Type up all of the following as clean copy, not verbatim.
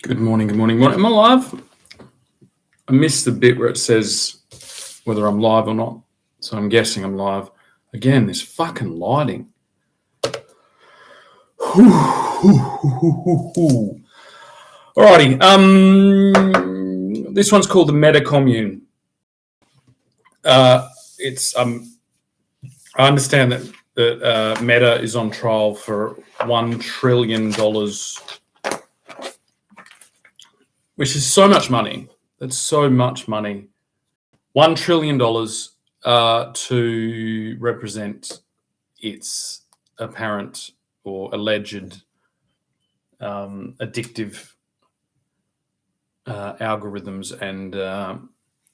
Good morning. Am I live? I missed the bit where it says whether I'm live or not, so I'm guessing I'm live. Again, this fucking lighting. Alrighty. This one's called the Meta Commune. It's I understand that Meta is on trial for $1 trillion, which is so much money. That's so much money. $1 trillion to represent its apparent or alleged addictive algorithms and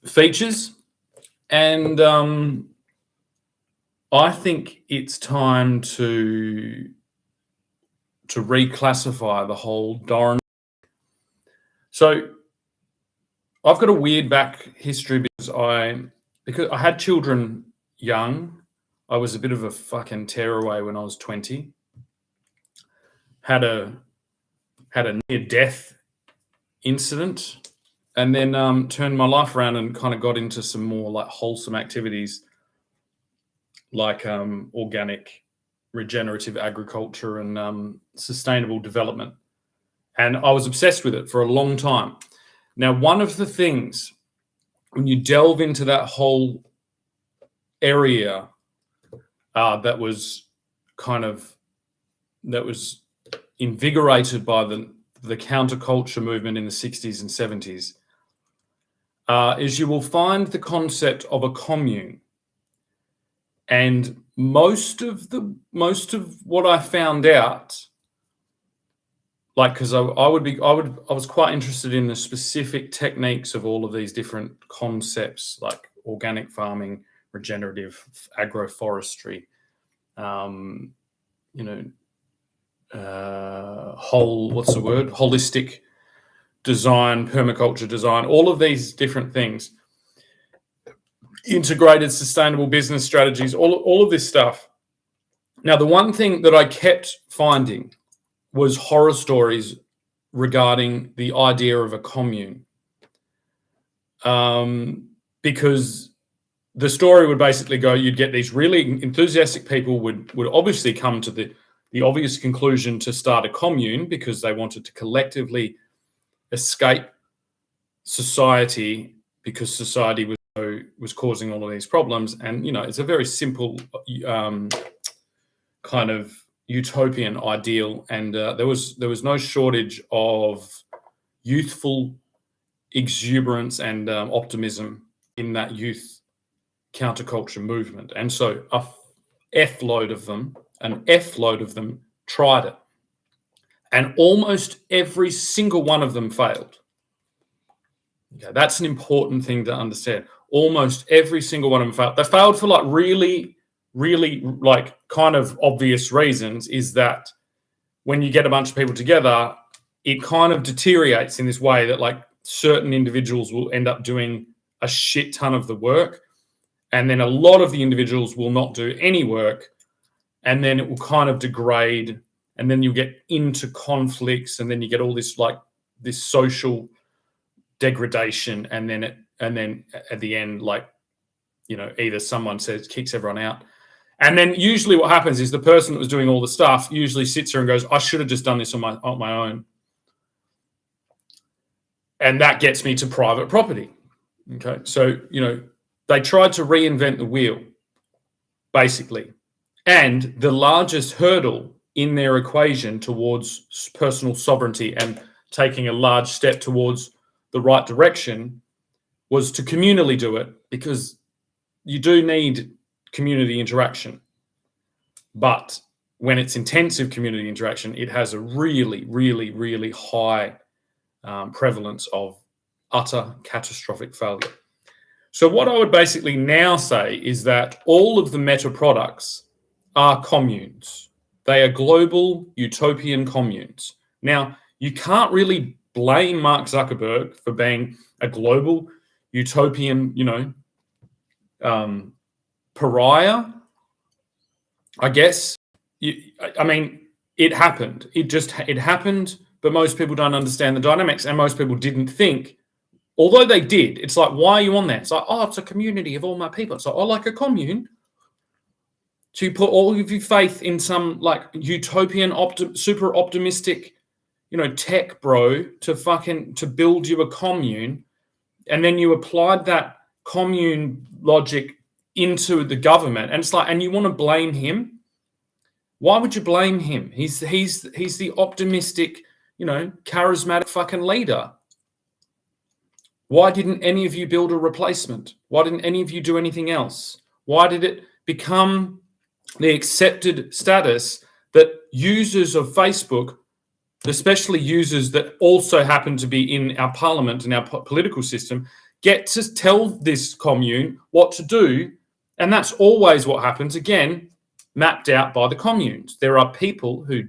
features. And I think it's time to reclassify the whole Doran. So I've got a weird back history because I had children young. I was a bit of a fucking tearaway when I was 20. Had a near-death incident, and then turned my life around and kind of got into some more like wholesome activities, like organic, regenerative agriculture and sustainable development. And I was obsessed with it for a long time. Now, one of the things when you delve into that whole area that was invigorated by the counterculture movement in the 60s and 70s is you will find the concept of a commune. And most of what I found out, like, because I was quite interested in the specific techniques of all of these different concepts, like organic farming, regenerative agroforestry, holistic design, permaculture design, all of these different things, integrated sustainable business strategies, all of this stuff. Now, the one thing that I kept finding was horror stories regarding the idea of a commune. Because the story would basically go, you'd get these really enthusiastic people would obviously come to the obvious conclusion to start a commune because they wanted to collectively escape society because society was causing all of these problems. And, it's a very simple kind of utopian ideal, and there was no shortage of youthful exuberance and optimism in that youth counterculture movement. And so an F load of them tried it, and almost every single one of them failed. Okay, that's an important thing to understand. Almost every single one of them failed. They failed for like really like kind of obvious reasons. Is that when you get a bunch of people together, it kind of deteriorates in this way that like certain individuals will end up doing a shit ton of the work, and then a lot of the individuals will not do any work, and then it will kind of degrade, and then you get into conflicts, and then you get all this like this social degradation, and then at the end, like, either someone kicks everyone out. And then usually what happens is the person that was doing all the stuff usually sits there and goes, I should have just done this on my own. And that gets me to private property. Okay. So, they tried to reinvent the wheel, basically. And the largest hurdle in their equation towards personal sovereignty and taking a large step towards the right direction was to communally do it, because you do need community interaction. But when it's intensive community interaction, it has a really, really, really high prevalence of utter catastrophic failure. So what I would basically now say is that all of the Meta products are communes. They are global utopian communes. Now, you can't really blame Mark Zuckerberg for being a global utopian, pariah, I guess. I mean, it happened. It happened but most people don't understand the dynamics, and most people didn't think, although they did. It's like, why are you on that? It's like, oh, it's a community of all my people. It's like, oh, like a commune. So you put all of your faith in some like utopian, super optimistic, tech bro to build you a commune, and then you applied that commune logic into the government, and it's like, and you want to blame him? Why would you blame him? He's the optimistic, charismatic fucking leader. Why didn't any of you build a replacement? Why didn't any of you do anything else? Why did it become the accepted status that users of Facebook, especially users that also happen to be in our parliament and our political system, get to tell this commune what to do? And that's always what happens, again, mapped out by the communes. There are people who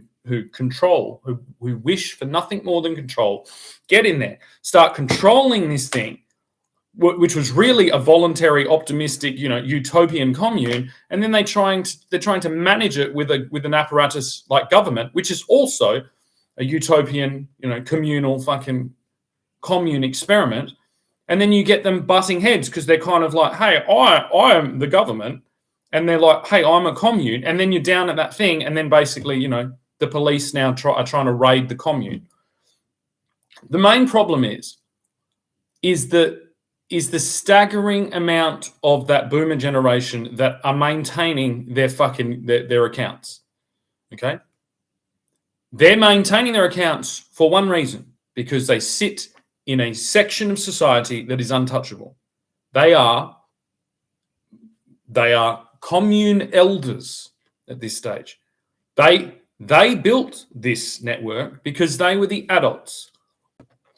control, who wish for nothing more than control, get in there, start controlling this thing, which was really a voluntary, optimistic, utopian commune, and then they're trying to manage it with an apparatus like government, which is also a utopian, communal fucking commune experiment. And then you get them butting heads because they're kind of like, hey, I am the government, and they're like, hey, I'm a commune, and then you're down at that thing, and then basically, the police now are trying to raid the commune. The main problem is the staggering amount of that boomer generation that are maintaining their accounts. Okay? They're maintaining their accounts for one reason, because they sit in a section of society that is untouchable. They are commune elders at this stage. They built this network because they were the adults.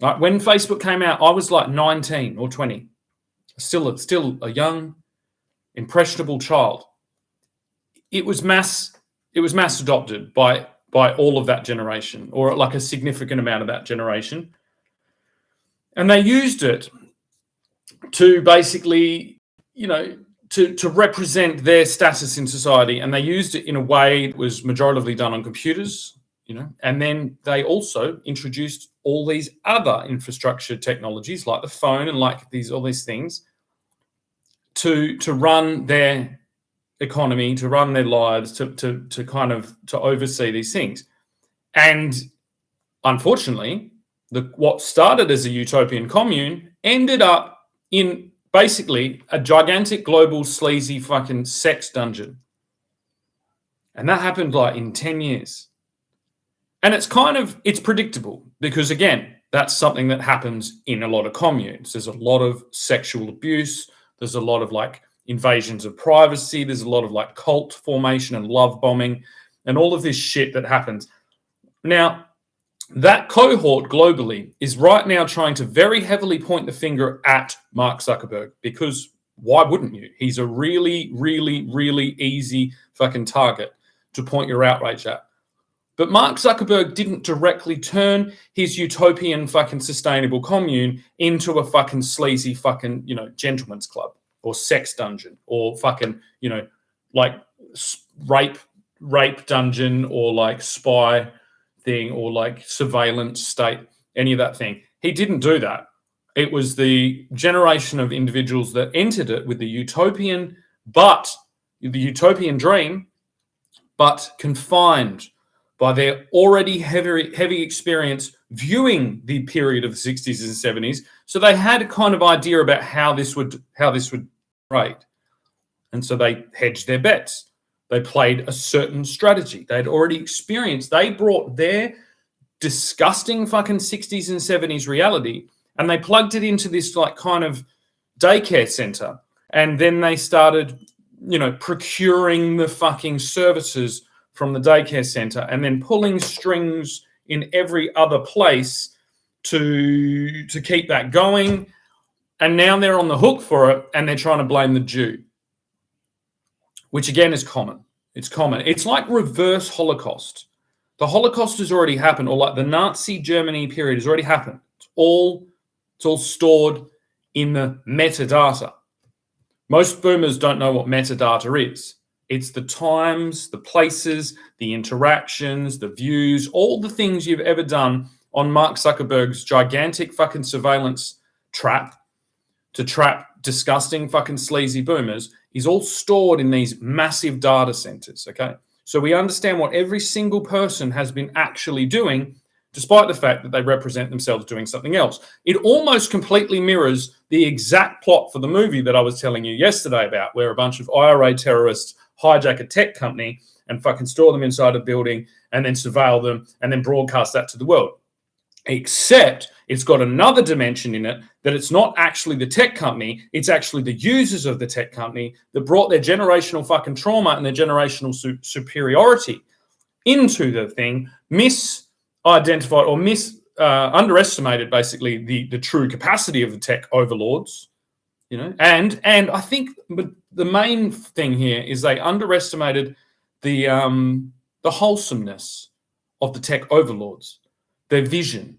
Like when Facebook came out, I was like 19 or 20, still a young, impressionable child. It was mass adopted by all of that generation, or like a significant amount of that generation. And they used it to basically, to represent their status in society. And they used it in a way that was majoritively done on computers, and then they also introduced all these other infrastructure technologies like the phone and like all these things to run their economy, to run their lives, to oversee these things. And unfortunately, what started as a utopian commune ended up in basically a gigantic global sleazy fucking sex dungeon. And that happened like in 10 years. And it's predictable because, again, that's something that happens in a lot of communes. There's a lot of sexual abuse. There's a lot of like invasions of privacy. There's a lot of like cult formation and love bombing and all of this shit that happens. Now, that cohort globally is right now trying to very heavily point the finger at Mark Zuckerberg, because why wouldn't you? He's a really, really, really easy fucking target to point your outrage at. But Mark Zuckerberg didn't directly turn his utopian fucking sustainable commune into a fucking sleazy fucking, gentleman's club or sex dungeon or fucking, like rape dungeon or like spy thing or like surveillance state, any of that thing. He didn't do that. It was the generation of individuals that entered it with the utopian dream, but confined by their already heavy experience viewing the period of the 60s and 70s. So they had a kind of idea about how this would trade. And so they hedged their bets. They played a certain strategy. They'd already experienced. They brought their disgusting fucking 60s and 70s reality and they plugged it into this like kind of daycare center. And then they started, procuring the fucking services from the daycare center and then pulling strings in every other place to keep that going. And now they're on the hook for it and they're trying to blame the Jew, which again is common. It's common. It's like reverse Holocaust. The Holocaust has already happened, or like the Nazi Germany period has already happened. It's all stored in the metadata. Most boomers don't know what metadata is. It's the times, the places, the interactions, the views, all the things you've ever done on Mark Zuckerberg's gigantic fucking surveillance trap to trap disgusting fucking sleazy boomers is all stored in these massive data centers, okay? So we understand what every single person has been actually doing, despite the fact that they represent themselves doing something else. It almost completely mirrors the exact plot for the movie that I was telling you yesterday about, where a bunch of IRA terrorists hijack a tech company and fucking store them inside a building and then surveil them and then broadcast that to the world. Except it's got another dimension in it, that it's not actually the tech company, it's actually the users of the tech company that brought their generational fucking trauma and their generational superiority into the thing, misidentified or underestimated basically the true capacity of the tech overlords, you know. And I think the main thing here is they underestimated the wholesomeness of the tech overlords, their vision,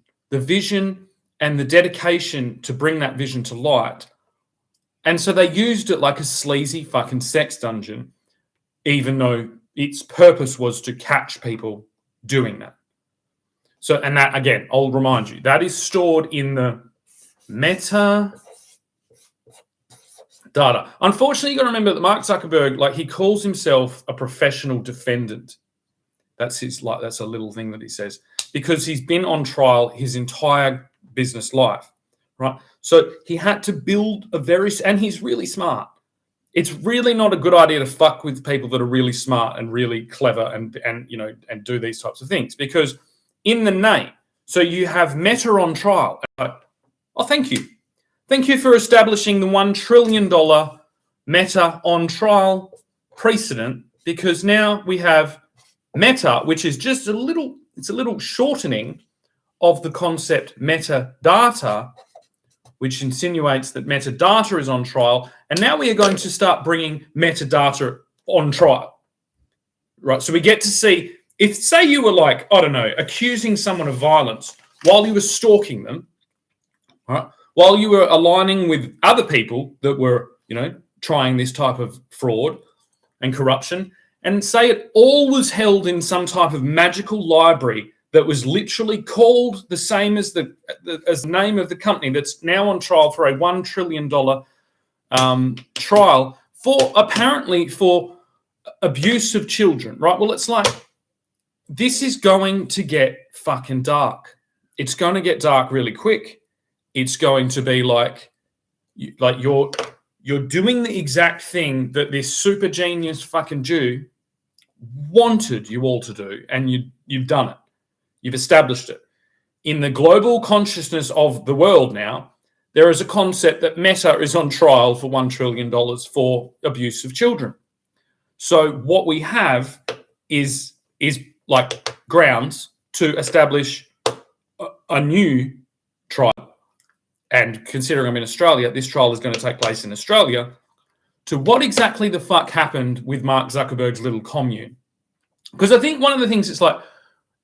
and the dedication to bring that vision to light. And so they used it like a sleazy fucking sex dungeon, even though its purpose was to catch people doing that. So, and that, again, I'll remind you, that is stored in the Meta data. Unfortunately, you got to remember that Mark Zuckerberg, like, he calls himself a professional defendant. That's a little thing that he says, because he's been on trial his entire business life, right? So he had to build and he's really smart. It's really not a good idea to fuck with people that are really smart and really clever and do these types of things, because in the name, so you have Meta on trial. Oh, thank you. Thank you for establishing the $1 trillion Meta on trial precedent, because now we have Meta, which is just a little shortening of the concept metadata, which insinuates that metadata is on trial. And now we are going to start bringing metadata on trial, right? So we get to see, if, say you were like, I don't know, accusing someone of violence while you were stalking them, right? While you were aligning with other people that were, trying this type of fraud and corruption, and say it all was held in some type of magical library that was literally called the same as the name of the company that's now on trial for a $1 trillion trial for abuse of children, right? Well, it's like, this is going to get fucking dark. It's going to get dark really quick. It's going to be like you're doing the exact thing that this super genius fucking Jew wanted you all to do, and you've done it. You've established it. In the global consciousness of the world now, there is a concept that Meta is on trial for $1 trillion for abuse of children. So what we have is like grounds to establish a new trial. And considering I'm in Australia, this trial is going to take place in Australia, to what exactly the fuck happened with Mark Zuckerberg's little commune. Because I think one of the things, it's like,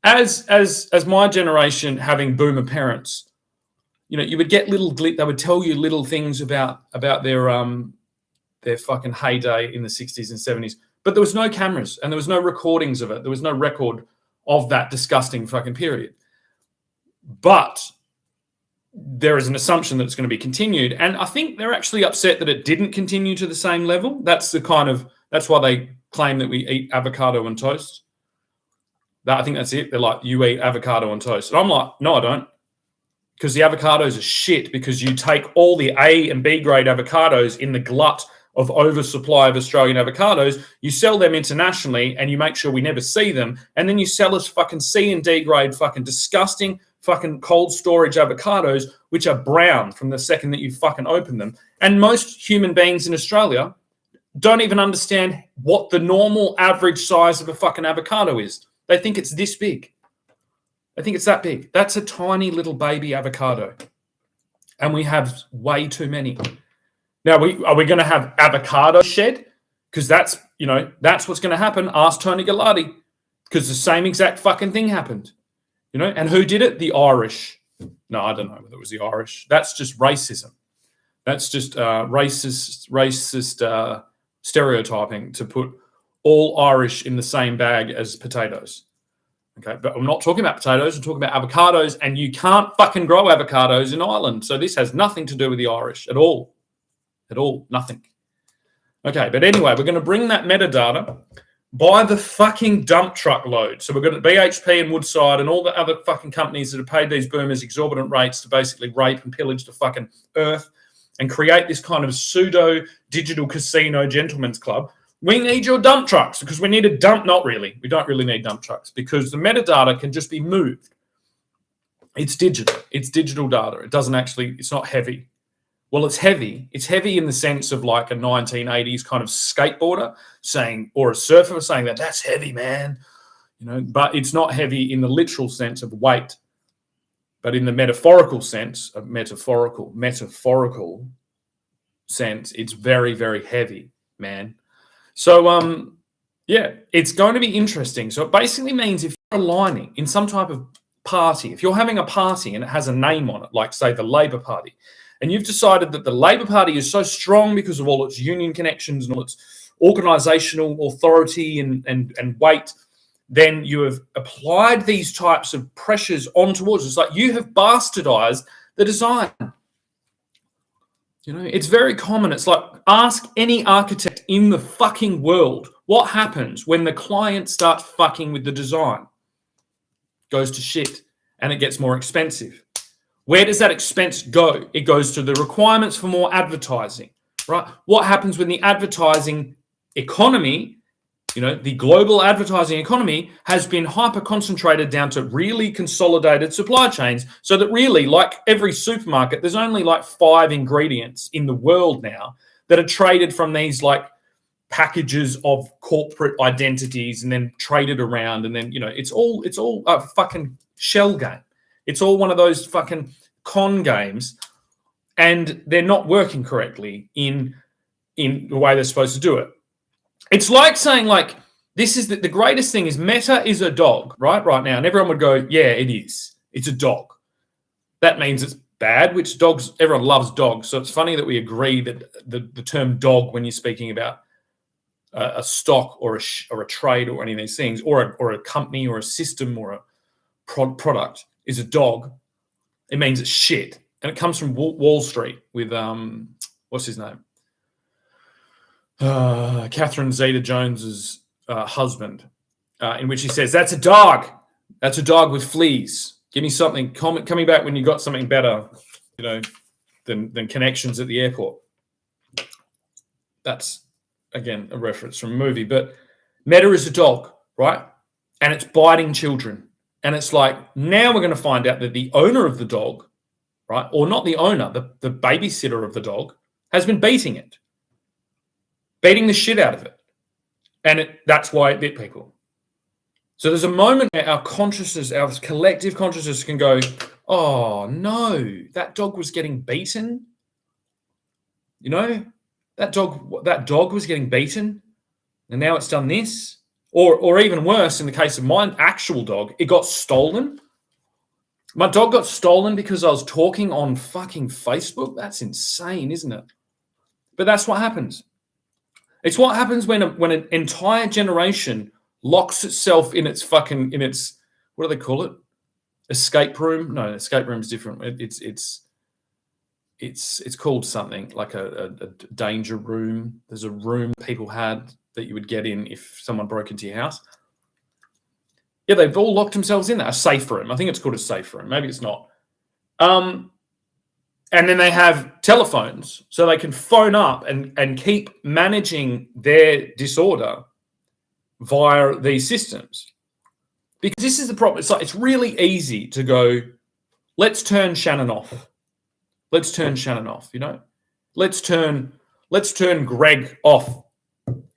as my generation having boomer parents, you would get they would tell you little things about their fucking heyday in the 60s and 70s, but there was no cameras and there was no recordings of it. There was no record of that disgusting fucking period. But there is an assumption that it's going to be continued, and I think they're actually upset that it didn't continue to the same level. That's why they claim that we eat avocado and toast. I think that's it. They're like, you eat avocado and toast. And I'm like, no, I don't. Because the avocados are shit, because you take all the A and B grade avocados in the glut of oversupply of Australian avocados, you sell them internationally and you make sure we never see them. And then you sell us fucking C and D grade fucking disgusting fucking cold storage avocados, which are brown from the second that you fucking open them. And most human beings in Australia don't even understand what the normal average size of a fucking avocado is. They think it's this big. I think it's that big. That's a tiny little baby avocado. And we have way too many. Now, are we going to have avocado shed? Because that's what's going to happen. Ask Tony Gallardi. Because the same exact fucking thing happened. And who did it? The Irish. No, I don't know whether it was the Irish. That's just racism. That's just racist stereotyping to put all Irish in the same bag as potatoes. Okay, but I'm not talking about potatoes. I'm talking about avocados, and you can't fucking grow avocados in Ireland. So this has nothing to do with the Irish at all. At all, nothing. Okay, but anyway, we're going to bring that metadata by the fucking dump truck load. So we're going to BHP and Woodside and all the other fucking companies that have paid these boomers exorbitant rates to basically rape and pillage the fucking earth and create this kind of pseudo digital casino gentleman's club. We need your dump trucks because we need a dump. Not really. We don't really need dump trucks because the metadata can just be moved. It's digital. It's digital data. It doesn't actually, it's not heavy. Well, it's heavy. It's heavy in the sense of like a 1980s kind of skateboarder saying, or a surfer saying that that's heavy, man. You know, but it's not heavy in the literal sense of weight, but in the metaphorical sense of metaphorical sense, it's very, very heavy, man. So, yeah, it's going to be interesting. So it basically means if you're aligning in some type of party, if you're having a party and it has a name on it, like say the Labor Party, and you've decided that the Labor Party is so strong because of all its union connections and all its organisational authority and weight, then you have applied these types of pressures on towards it. It's like you have bastardised the design. You know, it's very common. It's like ask any architect in the fucking world what happens when the client starts fucking with the design. Goes to shit and it gets more expensive. Where does that expense go? It goes to the requirements for more advertising, right? What happens when the advertising economy, you know, the global advertising economy has been hyper-concentrated down to really consolidated supply chains so that really, like every supermarket, there's only like 5 ingredients in the world now that are traded from these like packages of corporate identities and then traded around. And then, you know, it's all a fucking shell game. It's all one of those fucking con games, and they're not working correctly in the way they're supposed to do it. It's like saying, like, this is the greatest thing is Meta is a dog, right now. And everyone would go, yeah, it is. It's a dog. That means it's bad, which dogs, everyone loves dogs. So it's funny that we agree that the term dog, when you're speaking about a stock or a trade or any of these things, or a company or a system or a product is a dog, it means it's shit. And it comes from Wall Street with, what's his name? Catherine Zeta-Jones's husband, in which he says, that's a dog. That's a dog with fleas. Give me something. Coming back when you got something better, you know, than connections at the airport. That's, again, a reference from a movie. But Meta is a dog, right? And it's biting children. And it's like, now we're going to find out that the owner of the dog, right, or not the owner, the babysitter of the dog, has been beating it. Beating the shit out of it. And that's why it bit people. So there's a moment where our consciousness, our collective consciousness can go, oh, no, that dog was getting beaten. You know, that dog was getting beaten, and now it's done this. Or even worse, in the case of my actual dog, it got stolen. My dog got stolen because I was talking on fucking Facebook. That's insane, isn't it? But that's what happens. It's what happens when an entire generation locks itself in its what do they call it? Escape room? No, escape room is different. It's called something like a danger room. There's a room people had that you would get in if someone broke into your house. Yeah, they've all locked themselves in there. A safe room. I think it's called a safe room. Maybe it's not. And then they have telephones, so they can phone up and keep managing their disorder via these systems. Because this is the problem. It's like it's really easy to go, let's turn Shannon off. Let's turn Shannon off, you know? Let's turn Greg off.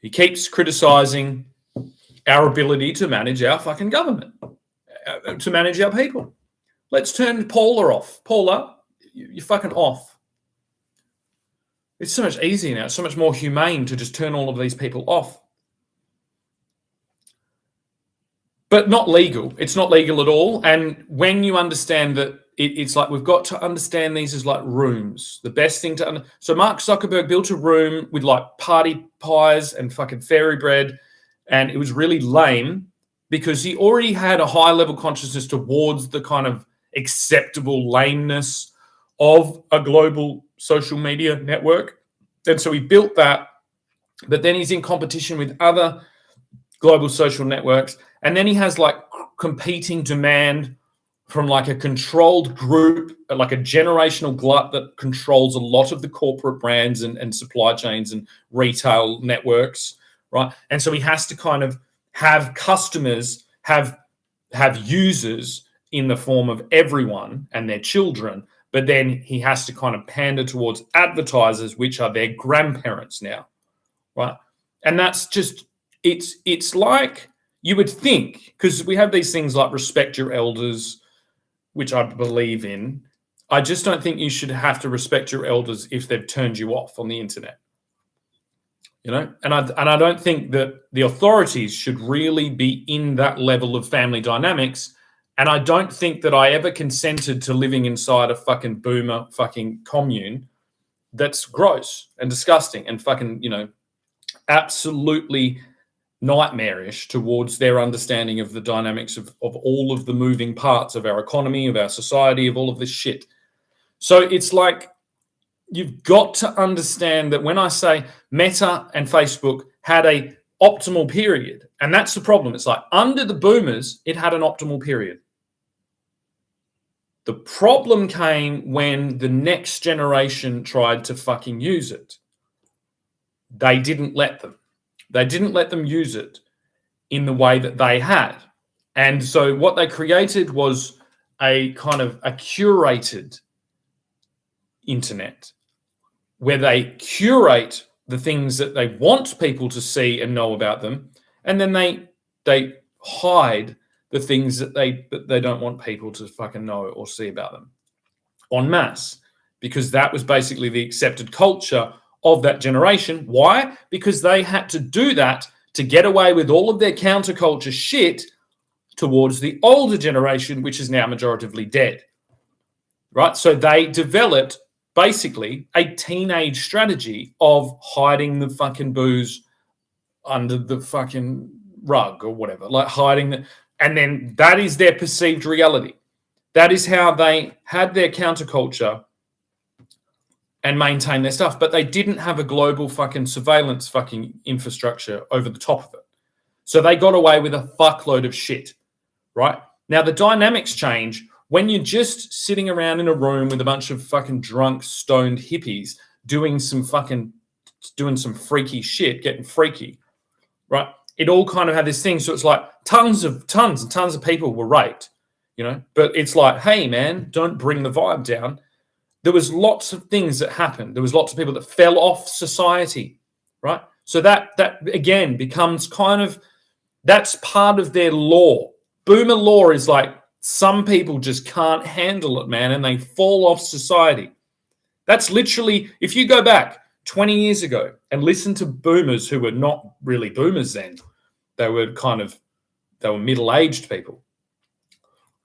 He keeps criticizing our ability to manage our fucking government, to manage our people. Let's turn Paula off. Paula, you're fucking off. It's so much easier now. It's so much more humane to just turn all of these people off. But not legal. It's not legal at all. And when you understand that, it's like we've got to understand these as like rooms. The best thing to so Mark Zuckerberg built a room with like party pies and fucking fairy bread, and it was really lame. because he already had a high level consciousness towards the kind of acceptable lameness of a global social media network. And so he built that, but then he's in competition with other global social networks. And then he has like competing demand from like a controlled group, like a generational glut that controls a lot of the corporate brands and supply chains and retail networks, right? And so he has to kind of have customers, have users in the form of everyone and their children, but then he has to kind of pander towards advertisers, which are their grandparents now, right? And that's just, it's like you would think, because we have these things like respect your elders, which I believe in. I just don't think you should have to respect your elders if they've turned you off on the internet. You know, and I don't think that the authorities should really be in that level of family dynamics. And I don't think that I ever consented to living inside a fucking boomer fucking commune that's gross and disgusting and fucking, you know, absolutely nightmarish towards their understanding of the dynamics of all of the moving parts of our economy, of our society, of all of this shit. So it's like, you've got to understand that when I say Meta and Facebook had a optimal period, and that's the problem. It's like under the boomers, it had an optimal period. The problem came when the next generation tried to fucking use it. They didn't let them. They didn't let them use it in the way that they had. And so what they created was a kind of a curated internet where they curate the things that they want people to see and know about them, and then they hide the things that they don't want people to fucking know or see about them en masse, because that was basically the accepted culture of that generation. Why? Because they had to do that to get away with all of their counterculture shit towards the older generation, which is now majoritively dead, right? So they developed basically a teenage strategy of hiding the fucking booze under the fucking rug or whatever, like hiding the, and then that is their perceived reality. That is how they had their counterculture and maintain their stuff, but they didn't have a global fucking surveillance fucking infrastructure over the top of it. So they got away with a fuckload of shit, right? Now the dynamics change when you're just sitting around in a room with a bunch of fucking drunk, stoned hippies doing some freaky shit, getting freaky, right? It all kind of had this thing. So it's like tons and tons of people were raped, you know, but it's like, hey man, don't bring the vibe down. There was lots of things that happened. There was lots of people that fell off society, right? So that again becomes kind of, that's part of their law. Boomer law is like, some people just can't handle it, man, and they fall off society. That's literally, if you go back 20 years ago and listen to boomers who were not really boomers then, they were middle-aged people.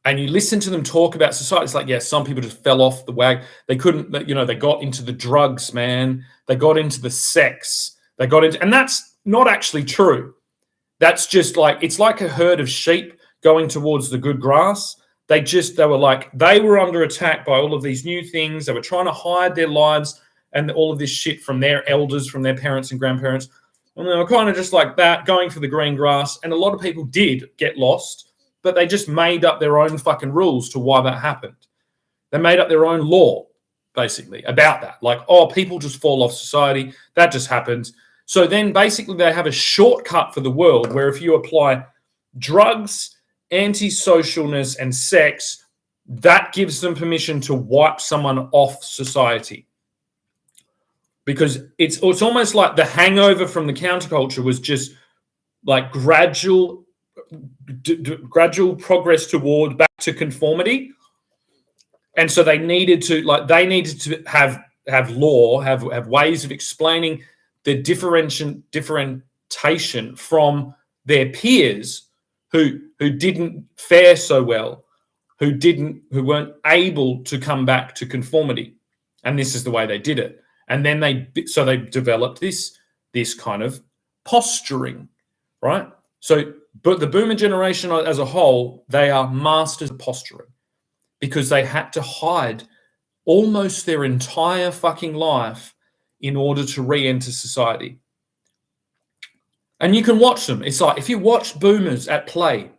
And you listen to them talk about society, it's like, yeah, some people just fell off the wagon. They couldn't, you know, they got into the drugs, man. They got into the sex. And that's not actually true. That's just like, it's like a herd of sheep going towards the good grass. They were under attack by all of these new things. They were trying to hide their lives and all of this shit from their elders, from their parents and grandparents. And they were kind of just like that, going for the green grass. And a lot of people did get lost, but they just made up their own fucking rules to why that happened. They made up their own law, basically, about that. Like, oh, people just fall off society. That just happens. So then basically they have a shortcut for the world where if you apply drugs, antisocialness, and sex, that gives them permission to wipe someone off society. Because it's almost like the hangover from the counterculture was just like gradual progress toward back to conformity. And so they needed to have law, have ways of explaining the differentiation from their peers who didn't fare so well, who weren't able to come back to conformity. And this is the way they did it. And then they developed this kind of posturing, right? So, but the boomer generation as a whole, they are masters of posturing because they had to hide almost their entire fucking life in order to re-enter society. And you can watch them. It's like if you watch boomers at play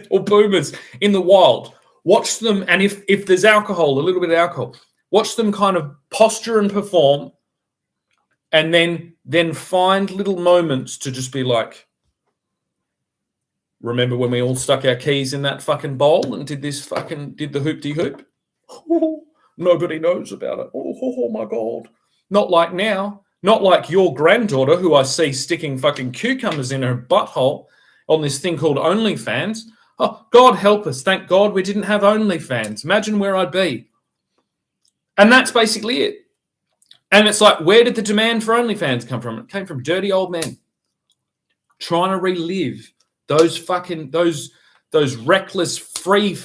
or boomers in the wild, watch them. And if there's alcohol, a little bit of alcohol, watch them kind of posture and perform, and then find little moments to just be like, remember when we all stuck our keys in that fucking bowl and did the hoop-de-hoop? Nobody knows about it. Oh my God. Not like now. Not like your granddaughter, who I see sticking fucking cucumbers in her butthole on this thing called OnlyFans. Oh, God help us. Thank God we didn't have OnlyFans. Imagine where I'd be. And that's basically it. And it's like, where did the demand for OnlyFans come from? It came from dirty old men trying to relive those reckless, free,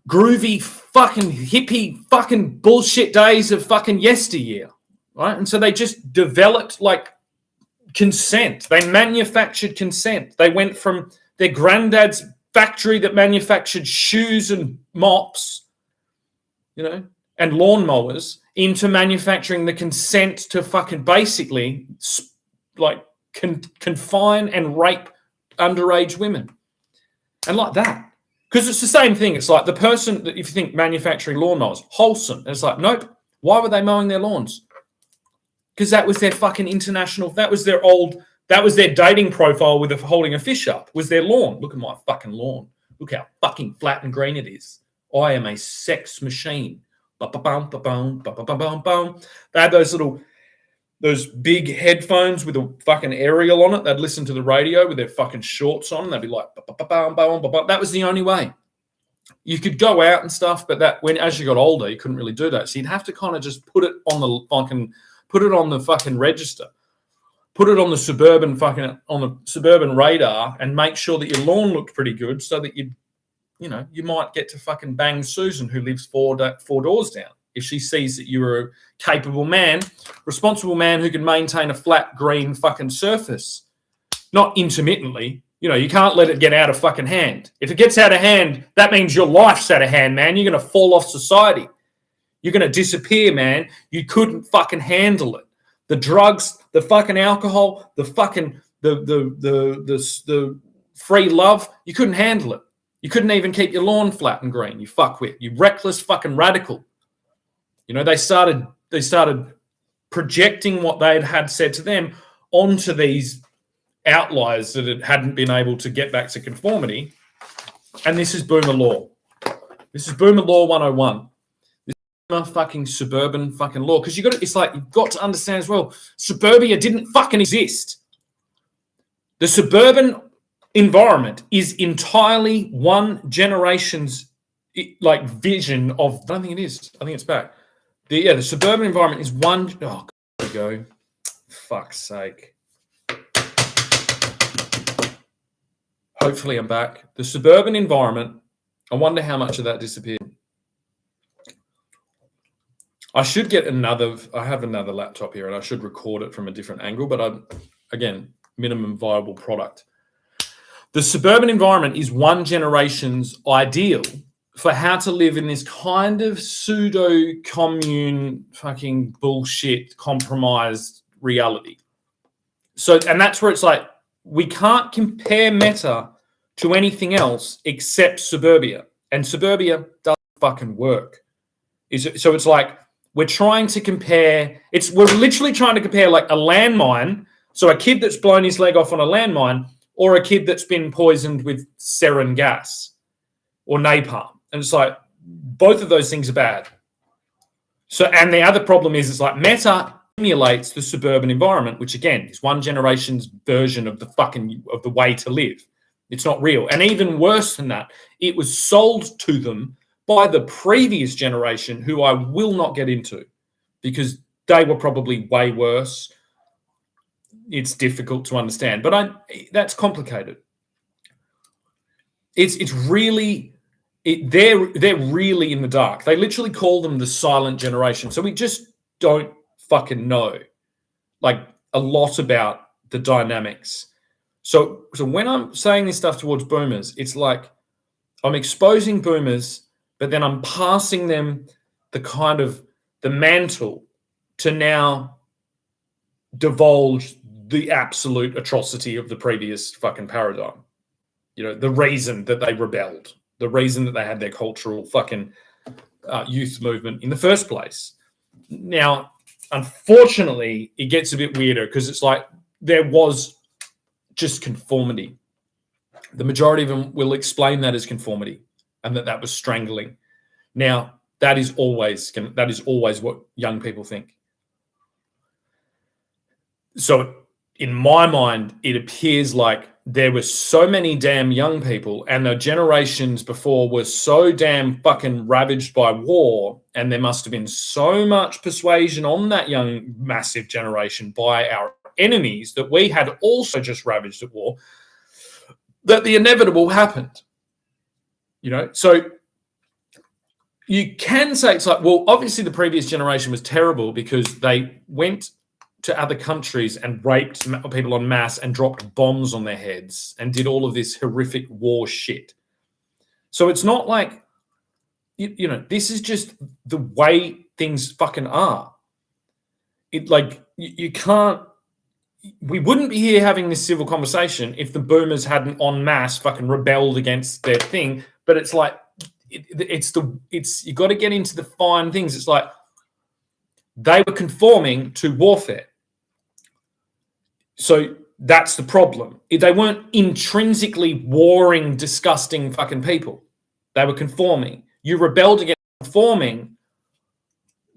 groovy, fucking hippie, fucking bullshit days of fucking yesteryear, right? And so they just developed like consent. They manufactured consent. They went from their granddad's factory that manufactured shoes and mops, and lawnmowers into manufacturing the consent to fucking basically like confine and rape underage women. And like that. Because it's the same thing. It's like the person that, if you think manufacturing lawnmowers, wholesome. And it's like, nope. Why were they mowing their lawns? Because that was their fucking that was their dating profile with holding a fish up, was their lawn. Look at my fucking lawn. Look how fucking flat and green it is. I am a sex machine. Ba-ba-bum, ba-bum, ba-ba-bum, bum. They had those big headphones with a fucking aerial on it. They'd listen to the radio with their fucking shorts on. They'd be like, ba-ba-bum, bum, bum. That was the only way. You could go out and stuff, but as you got older, you couldn't really do that. So you'd have to kind of just put it on the fucking register, put it on the suburban radar, and make sure that your lawn looked pretty good, so that you might get to fucking bang Susan, who lives four doors down. If she sees that you're a capable man, responsible man who can maintain a flat green fucking surface, not intermittently. You can't let it get out of fucking hand. If it gets out of hand, that means your life's out of hand, man. You're going to fall off society. You're going to disappear, man. You couldn't fucking handle it. The drugs, the fucking alcohol, the fucking the free love, you couldn't handle it. You couldn't even keep your lawn flat and green. You fuckwit. You reckless fucking radical. They started projecting what they had said to them onto these outliers that hadn't been able to get back to conformity. And this is boomer law. This is boomer law 101. This is boomer fucking suburban fucking law. Because you've got to understand as well, suburbia didn't fucking exist. The suburban environment is entirely one generation's vision of. I don't think it is. I think it's back. The suburban environment is one. Oh, there we go. Fuck's sake. Hopefully I'm back. The suburban environment. I wonder how much of that disappeared. I should get I have another laptop here, and I should record it from a different angle. But again, minimum viable product. The suburban environment is one generation's ideal for how to live in this kind of pseudo commune fucking bullshit compromised reality. So, and that's where it's like, we can't compare Meta to anything else except suburbia, and suburbia doesn't fucking work. So it's like, we're literally trying to compare like a landmine. So a kid that's blown his leg off on a landmine, or a kid that's been poisoned with sarin gas or napalm. And it's like, both of those things are bad. So, and the other problem is, it's like Meta emulates the suburban environment, which again is one generation's version of the way to live. It's not real. And even worse than that, it was sold to them by the previous generation, who I will not get into because they were probably way worse. It's difficult to understand, but that's complicated. It's really, they're really in the dark. They literally call them the silent generation. So we just don't fucking know like a lot about the dynamics. So when I'm saying this stuff towards boomers, it's like I'm exposing boomers, but then I'm passing them the mantle to now divulge the absolute atrocity of the previous fucking paradigm. The reason that they rebelled, the reason that they had their cultural fucking youth movement in the first place. Now, unfortunately, it gets a bit weirder because it's like there was just conformity. The majority of them will explain that as conformity and that was strangling. Now, that is always what young people think. So in my mind, it appears like there were so many damn young people and the generations before were so damn fucking ravaged by war, and there must have been so much persuasion on that young, massive generation by our enemies that we had also just ravaged at war, that the inevitable happened. So you can say it's like, well, obviously the previous generation was terrible because they went to other countries and raped people en masse and dropped bombs on their heads and did all of this horrific war shit. So it's not like, this is just the way things fucking are. You can't, we wouldn't be here having this civil conversation if the boomers hadn't en masse fucking rebelled against their thing. But it's like, you got to get into the fine things. It's like they were conforming to warfare. So that's the problem. They weren't intrinsically warring, disgusting fucking people. They were conforming. You rebelled against conforming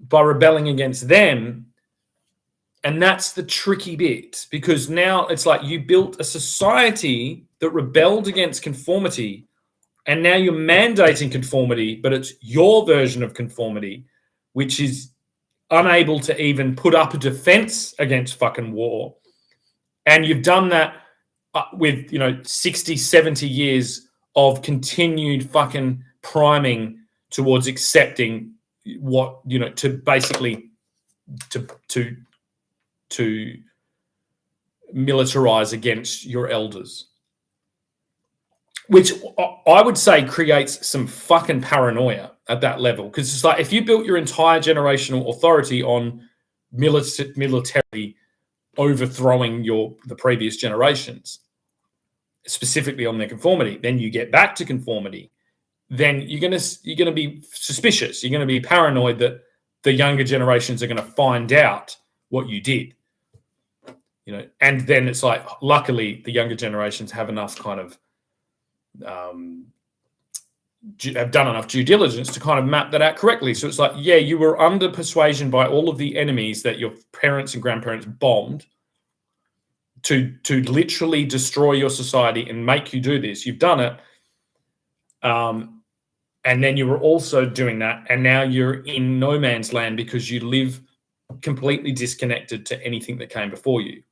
by rebelling against them. And that's the tricky bit, because now it's like you built a society that rebelled against conformity, and now you're mandating conformity, but it's your version of conformity, which is unable to even put up a defense against fucking war. And you've done that with, 60, 70 years of continued fucking priming towards accepting what, to basically to militarize against your elders, which I would say creates some fucking paranoia at that level. Because it's like, if you built your entire generational authority on military overthrowing the previous generations, specifically on their conformity, then you get back to conformity, then you're gonna be suspicious. You're gonna be paranoid that the younger generations are gonna find out what you did. And then it's like, luckily the younger generations have enough kind of have done enough due diligence to kind of map that out correctly. So it's like, yeah, you were under persuasion by all of the enemies that your parents and grandparents bombed to literally destroy your society and make you do this. You've done it. And then you were also doing that, and now you're in no man's land because you live completely disconnected to anything that came before you.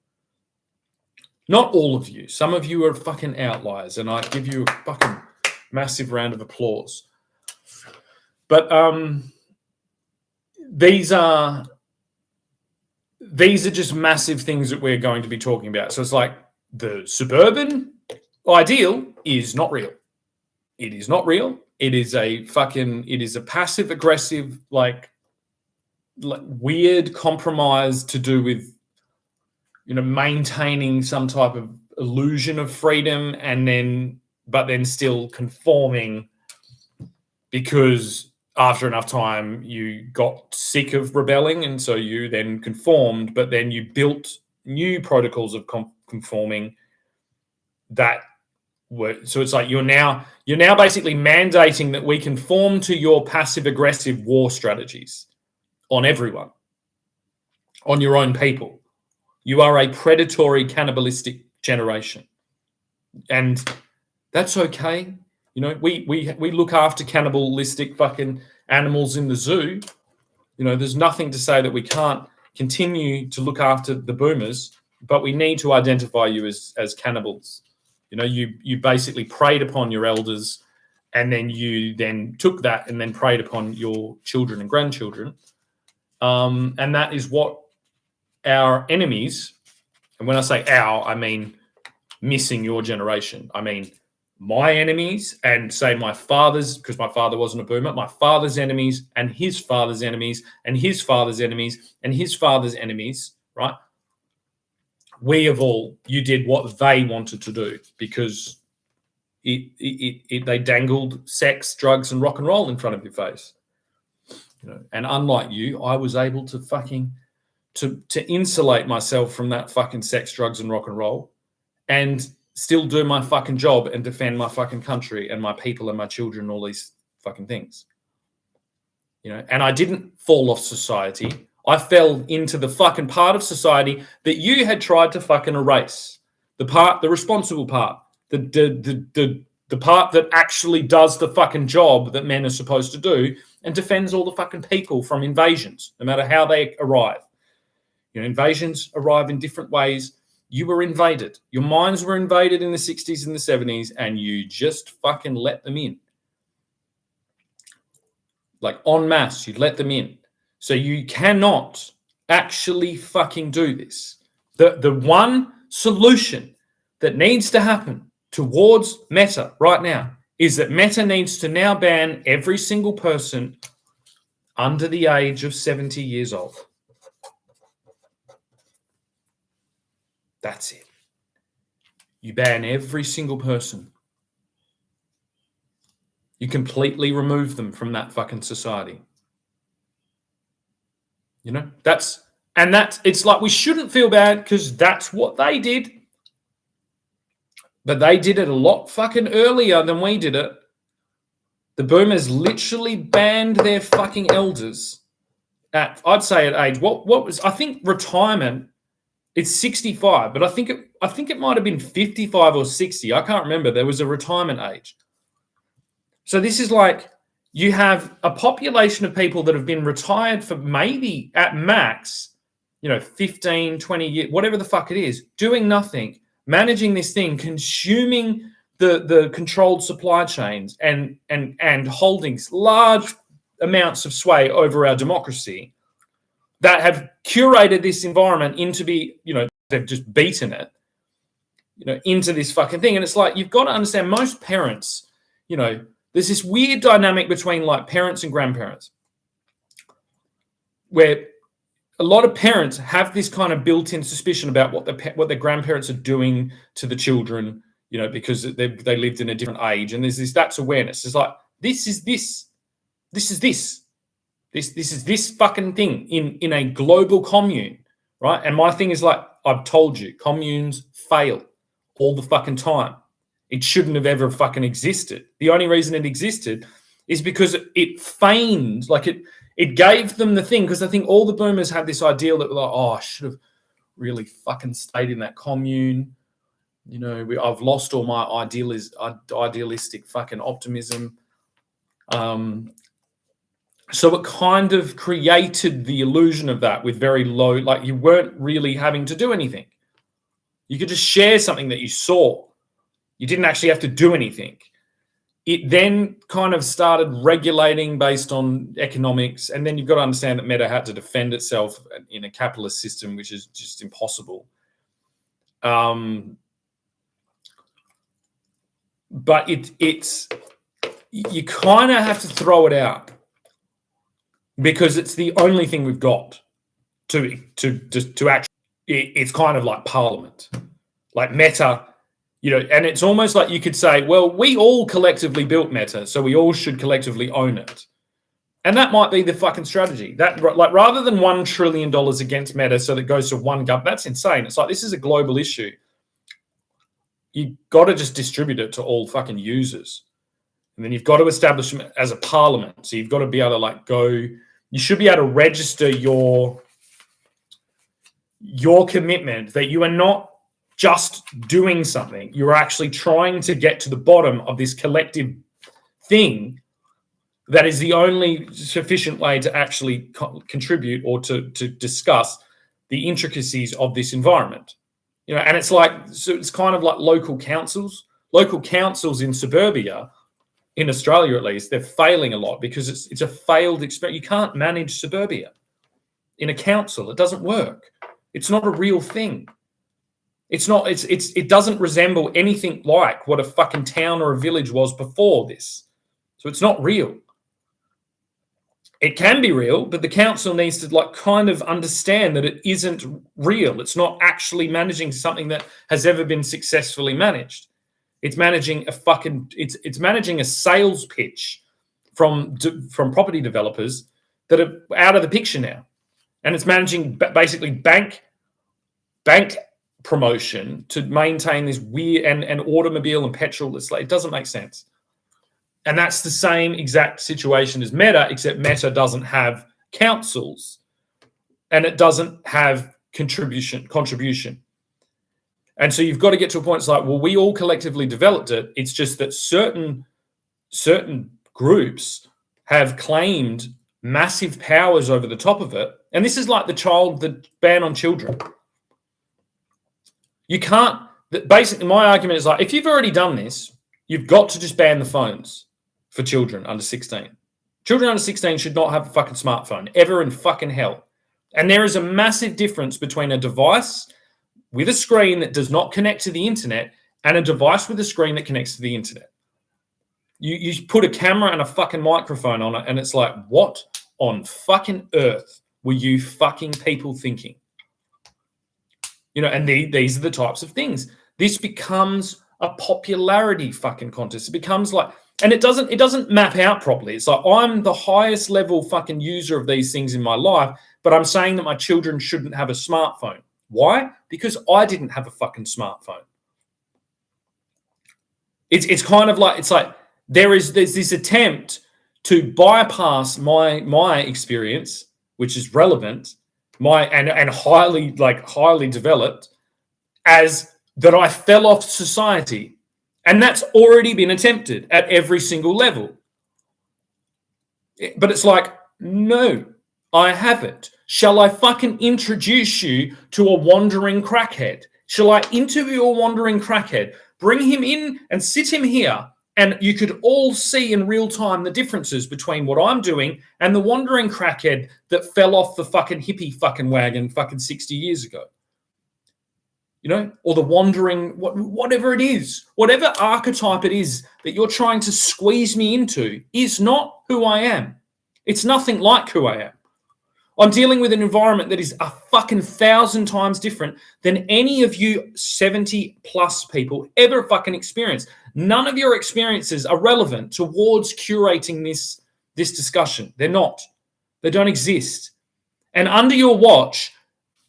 Not all of you. Some of you are fucking outliers, and I give you a fucking massive round of applause. But these are just massive things that we're going to be talking about. So it's like the suburban ideal is not real. It is not real. It is a passive aggressive, like weird compromise to do with, maintaining some type of illusion of freedom, but then still conforming, because after enough time you got sick of rebelling, and so you then conformed, but then you built new protocols of conforming that were, so it's like you're now basically mandating that we conform to your passive aggressive war strategies on everyone, on your own people. You are a predatory, cannibalistic generation, and that's okay. We look after cannibalistic fucking animals in the zoo. There's nothing to say that we can't continue to look after the boomers, but we need to identify you as cannibals. You basically preyed upon your elders, and then you then took that and then preyed upon your children and grandchildren. And that is what our enemies And when I say our, I mean missing your generation. I mean my enemies and say my father's, because my father wasn't a boomer, my father's enemies and his father's enemies and his father's enemies and his father's enemies, right? You did what they wanted to do because they dangled sex, drugs, and rock and roll in front of your face. And unlike you, I was able to to insulate myself from that fucking sex, drugs, and rock and roll, and still do my fucking job and defend my fucking country and my people and my children and all these fucking things. And I didn't fall off society. I fell into the fucking part of society that you had tried to fucking erase. The responsible part, the part that actually does the fucking job that men are supposed to do and defends all the fucking people from invasions, no matter how they arrive. Invasions arrive in different ways. You were invaded. Your minds were invaded in the 60s and the 70s, and you just fucking let them in. Like en masse, you let them in. So you cannot actually fucking do this. The one solution that needs to happen towards Meta right now is that Meta needs to now ban every single person under the age of 70 years old. That's it. You ban every single person. You completely remove them from that fucking society. It's like we shouldn't feel bad because that's what they did. But they did it a lot fucking earlier than we did it. The boomers literally banned their fucking elders at, I'd say at age, what was, I think retirement, it's 65, but I think it might have been 55 or 60. I can't remember. There was a retirement age. So this is like you have a population of people that have been retired for maybe at max, 15, 20 years, whatever the fuck it is, doing nothing, managing this thing, consuming the controlled supply chains and holding large amounts of sway over our democracy that have curated this environment into they've just beaten it, into this fucking thing. And it's like, you've got to understand most parents, there's this weird dynamic between like parents and grandparents where a lot of parents have this kind of built-in suspicion about what their grandparents are doing to the children, because they lived in a different age. And that's awareness. It's like, this is this fucking thing in a global commune, right? And my thing is like, I've told you, communes fail all the fucking time. It shouldn't have ever fucking existed. The only reason it existed is because it feigned, like it gave them the thing, because I think all the boomers had this ideal that were like, oh, I should have really fucking stayed in that commune. I've lost all my idealistic fucking optimism. So it kind of created the illusion of that with very low, like you weren't really having to do anything. You could just share something that you saw. You didn't actually have to do anything. It then kind of started regulating based on economics. And then you've got to understand that Meta had to defend itself in a capitalist system, which is just impossible. But it's you kind of have to throw it out because it's the only thing we've got to actually. It's kind of like Parliament, like Meta. And it's almost like you could say, well, we all collectively built Meta, so we all should collectively own it. And that might be the fucking strategy. That, like, rather than $1 trillion against Meta so that it goes to one government, that's insane. It's like, this is a global issue. You got to just distribute it to all fucking users. And then you've got to establish them as a parliament. So you've got to be able to you should be able to register your commitment that you are not just doing something. You're actually trying to get to the bottom of this collective thing that is the only sufficient way to actually contribute or to discuss the intricacies of this environment. And it's like, so it's kind of like local councils in suburbia, in Australia at least, they're failing a lot because it's a failed experience. You can't manage suburbia in a council. It doesn't work. It's not a real thing. It's not. It doesn't resemble anything like what a fucking town or a village was before this. So it's not real. It can be real, but the council needs to like kind of understand that it isn't real. It's not actually managing something that has ever been successfully managed. It's managing a fucking. It's managing a sales pitch from property developers that are out of the picture now, and it's managing basically bank promotion to maintain this weird and automobile and petrol. It's like, it doesn't make sense. And that's the same exact situation as Meta, except Meta doesn't have councils and it doesn't have contribution. And so you've got to get to a point. It's like, well, we all collectively developed it. It's just that certain groups have claimed massive powers over the top of it. And this is like the ban on children. You can't, basically my argument is like, if you've already done this, you've got to just ban the phones for children under 16. Children under 16 should not have a fucking smartphone ever in fucking hell. And there is a massive difference between a device with a screen that does not connect to the internet and a device with a screen that connects to the internet. You put a camera and a fucking microphone on it and it's like, what on fucking earth were you fucking people thinking? You know, and these are the types of things. This becomes a popularity fucking contest. It becomes like, and it doesn't map out properly. It's like, I'm the highest level fucking user of these things in my life, but I'm saying that my children shouldn't have a smartphone. Why? Because I didn't have a fucking smartphone. It's kind of like, it's like there's this attempt to bypass my experience, which is relevant, and highly developed, as that I fell off society. And that's already been attempted at every single level. But it's like, no, I haven't. Shall I fucking introduce you to a wandering crackhead? Shall I interview a wandering crackhead, bring him in and sit him here, and you could all see in real time the differences between what I'm doing and the wandering crackhead that fell off the fucking hippie fucking wagon fucking 60 years ago? You know, or the wandering, whatever it is, whatever archetype it is that you're trying to squeeze me into is not who I am. It's nothing like who I am. I'm dealing with an environment that is a fucking 1,000 times different than any of you 70 plus people ever fucking experienced. None of your experiences are relevant towards curating this discussion. They're not. They don't exist. And under your watch,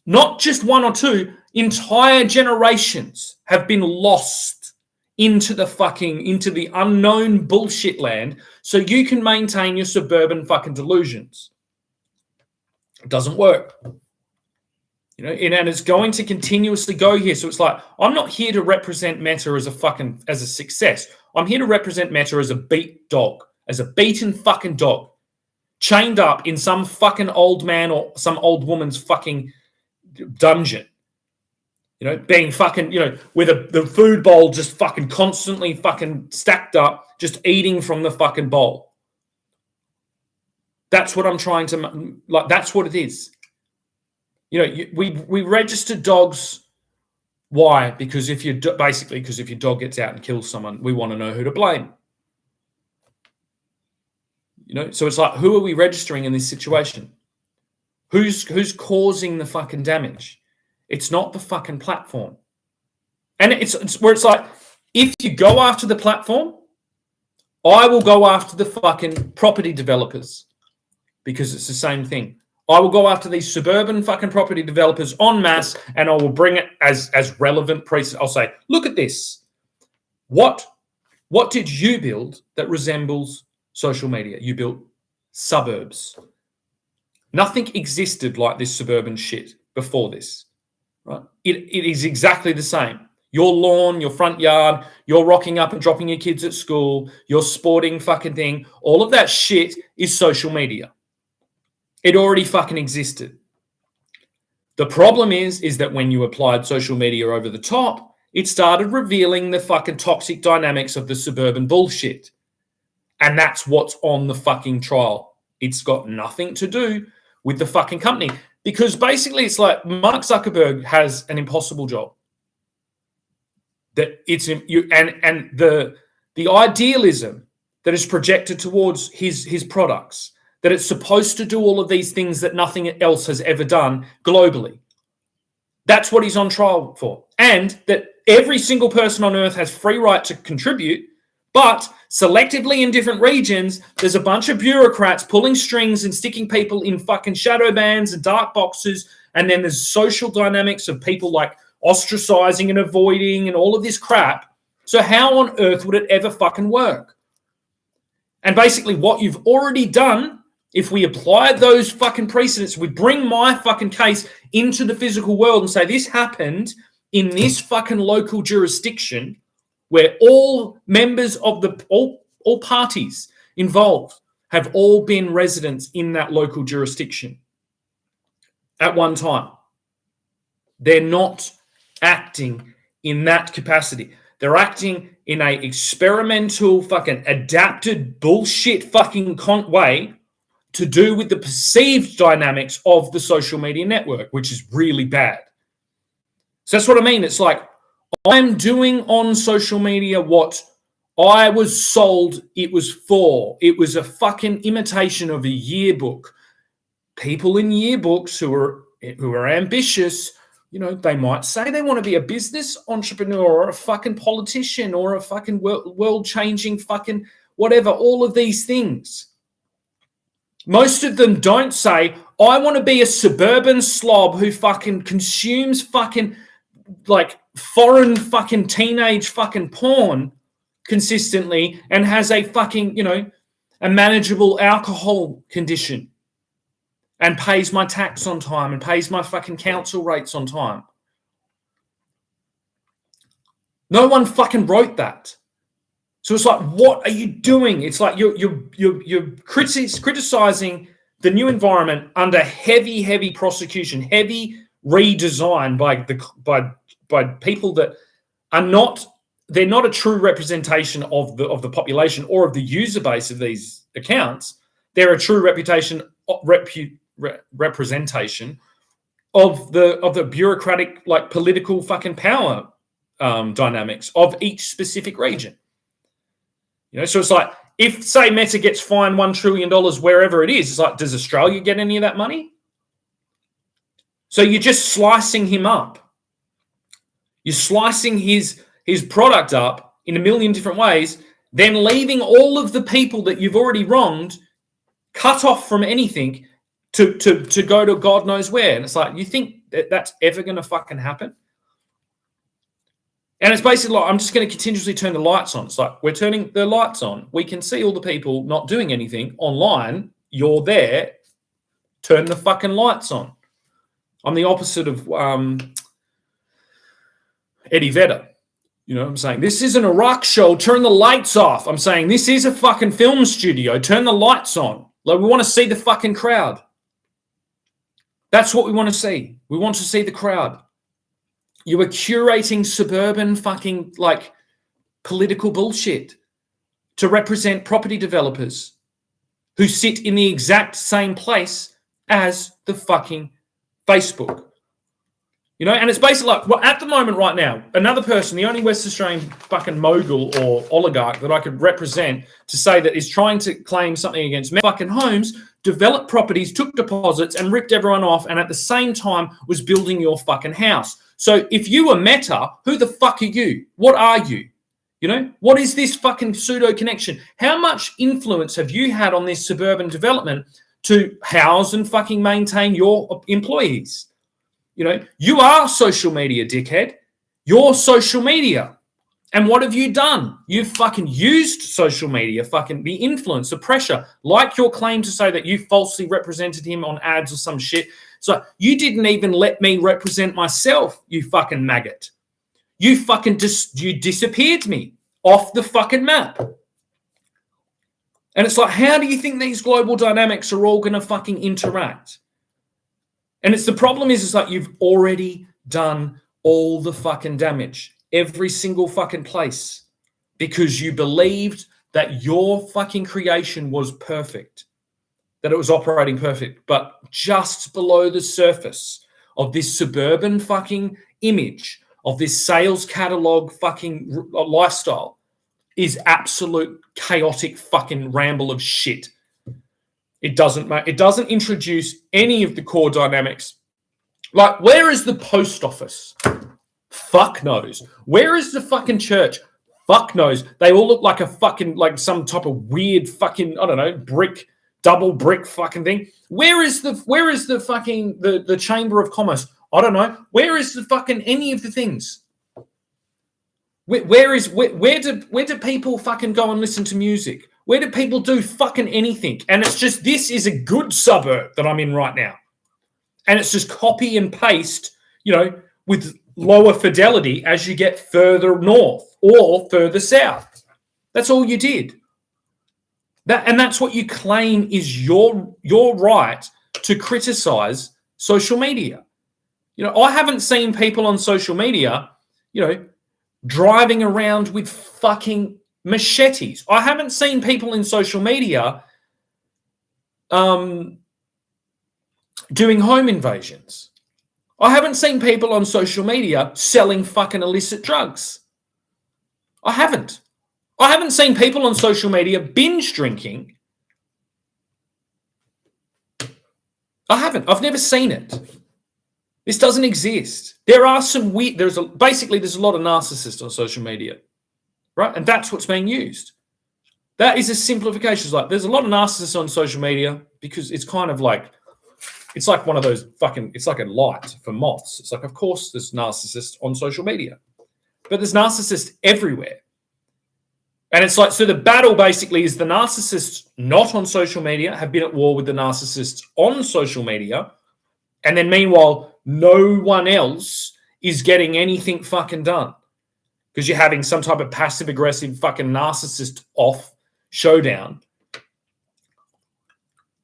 not just one or two, entire generations have been lost into the unknown bullshit land so you can maintain your suburban fucking delusions. It doesn't work. You know, and it's going to continuously go here. So it's like, I'm not here to represent Meta as a success. I'm here to represent Meta as a beaten fucking dog, chained up in some fucking old man or some old woman's fucking dungeon. You know, being fucking, you know, with the food bowl just fucking constantly fucking stacked up, just eating from the fucking bowl. That's what I'm trying to, like, that's what it is. You know, we register dogs. Why? Because if your dog gets out and kills someone, we want to know who to blame. You know, so it's like, who are we registering in this situation? Who's causing the fucking damage? It's not the fucking platform. And it's where it's like, if you go after the platform, I will go after the fucking property developers because it's the same thing. I will go after these suburban fucking property developers en masse, and I will bring it as relevant precedent. I'll say, look at this. What did you build that resembles social media? You built suburbs. Nothing existed like this suburban shit before this. Right? It is exactly the same. Your lawn, your front yard, you're rocking up and dropping your kids at school, your sporting fucking thing, all of that shit is social media. It already fucking existed. The problem is that when you applied social media over the top, it started revealing the fucking toxic dynamics of the suburban bullshit. And that's what's on the fucking trial. It's got nothing to do with the fucking company. Because basically it's like Mark Zuckerberg has an impossible job. that it's you and the idealism that is projected towards his products, that it's supposed to do all of these things that nothing else has ever done globally. That's what he's on trial for. And that every single person on earth has free right to contribute, but selectively in different regions, there's a bunch of bureaucrats pulling strings and sticking people in fucking shadow bands and dark boxes. And then there's social dynamics of people like ostracizing and avoiding and all of this crap. So how on earth would it ever fucking work? And basically what you've already done, if we apply those fucking precedents, we bring my fucking case into the physical world and say this happened in this fucking local jurisdiction where all members of all parties involved have all been residents in that local jurisdiction at one time. They're not acting in that capacity. They're acting in a experimental fucking adapted bullshit fucking way to do with the perceived dynamics of the social media network, which is really bad. So that's what I mean. It's like I'm doing on social media what I was sold it was for. It was a fucking imitation of a yearbook. People in yearbooks who are ambitious, you know, they might say they want to be a business entrepreneur or a fucking politician or a fucking world-changing fucking whatever, all of these things. Most of them don't say, I want to be a suburban slob who fucking consumes fucking like foreign fucking teenage fucking porn consistently and has a fucking, you know, a manageable alcohol condition and pays my tax on time and pays my fucking council rates on time. No one fucking wrote that. So it's like, what are you doing? It's like you're criticizing the new environment under heavy prosecution, heavy redesign by people that are not. They're not a true representation of the population or of the user base of these accounts. They're a true representation of the bureaucratic, like political fucking power dynamics of each specific region. You know, so it's like if, say, Meta gets fined $1 trillion wherever it is, it's like, does Australia get any of that money? So you're just slicing him up. You're slicing his product up in a million different ways, then leaving all of the people that you've already wronged cut off from anything to go to God knows where. And it's like, you think that's ever going to fucking happen? And it's basically like, I'm just going to continuously turn the lights on. It's like, we're turning the lights on. We can see all the people not doing anything online. You're there. Turn the fucking lights on. I'm the opposite of Eddie Vedder. You know what I'm saying? This isn't a rock show. Turn the lights off. I'm saying this is a fucking film studio. Turn the lights on. Like, we want to see the fucking crowd. That's what we want to see. We want to see the crowd. You are curating suburban fucking like political bullshit to represent property developers who sit in the exact same place as the fucking Facebook. You know, and it's basically like, well, at the moment right now, another person, the only West Australian fucking mogul or oligarch that I could represent to say that is trying to claim something against Meta fucking Homes, developed properties, took deposits and ripped everyone off, and at the same time was building your fucking house. So if you were Meta, who the fuck are you? What are you? You know, what is this fucking pseudo connection? How much influence have you had on this suburban development to house and fucking maintain your employees? You know, you are social media, dickhead. You're social media. And what have you done? You've fucking used social media, fucking the influence, the pressure, like your claim to say that you falsely represented him on ads or some shit. So you didn't even let me represent myself, you fucking maggot. You fucking you disappeared me off the fucking map. And it's like, how do you think these global dynamics are all going to fucking interact? And it's the problem is, it's like you've already done all the fucking damage, every single fucking place, because you believed that your fucking creation was perfect, that it was operating perfect. But just below the surface of this suburban fucking image of this sales catalog fucking lifestyle is absolute chaotic fucking ramble of shit. It doesn't introduce any of the core dynamics. Like, where is the post office? Fuck knows. Where is the fucking church? Fuck knows. They all look like a fucking, like some type of weird fucking, I don't know, double brick fucking thing. Where is the fucking the Chamber of Commerce? I don't know. Where is the fucking any of the things? Where do people fucking go and listen to music? Where do people do fucking anything? And it's just, this is a good suburb that I'm in right now. And it's just copy and paste, with lower fidelity as you get further north or further south. That's all you did. And that's what you claim is your right to criticize social media. I haven't seen people on social media, driving around with fucking machetes. I haven't seen people in social media doing home invasions. I haven't seen people on social media selling fucking illicit drugs. I haven't seen people on social media binge drinking. I haven't. I've never seen it. This doesn't exist. There are some weird, there's a lot of narcissists on social media, right? And that's what's being used. That is a simplification. It's like, there's a lot of narcissists on social media because it's kind of like, it's like one of those it's like a light for moths. It's like, of course there's narcissists on social media, but there's narcissists everywhere. And it's like, so the battle basically is the narcissists not on social media have been at war with the narcissists on social media. And then meanwhile, no one else is getting anything fucking done because you're having some type of passive aggressive fucking narcissist off showdown.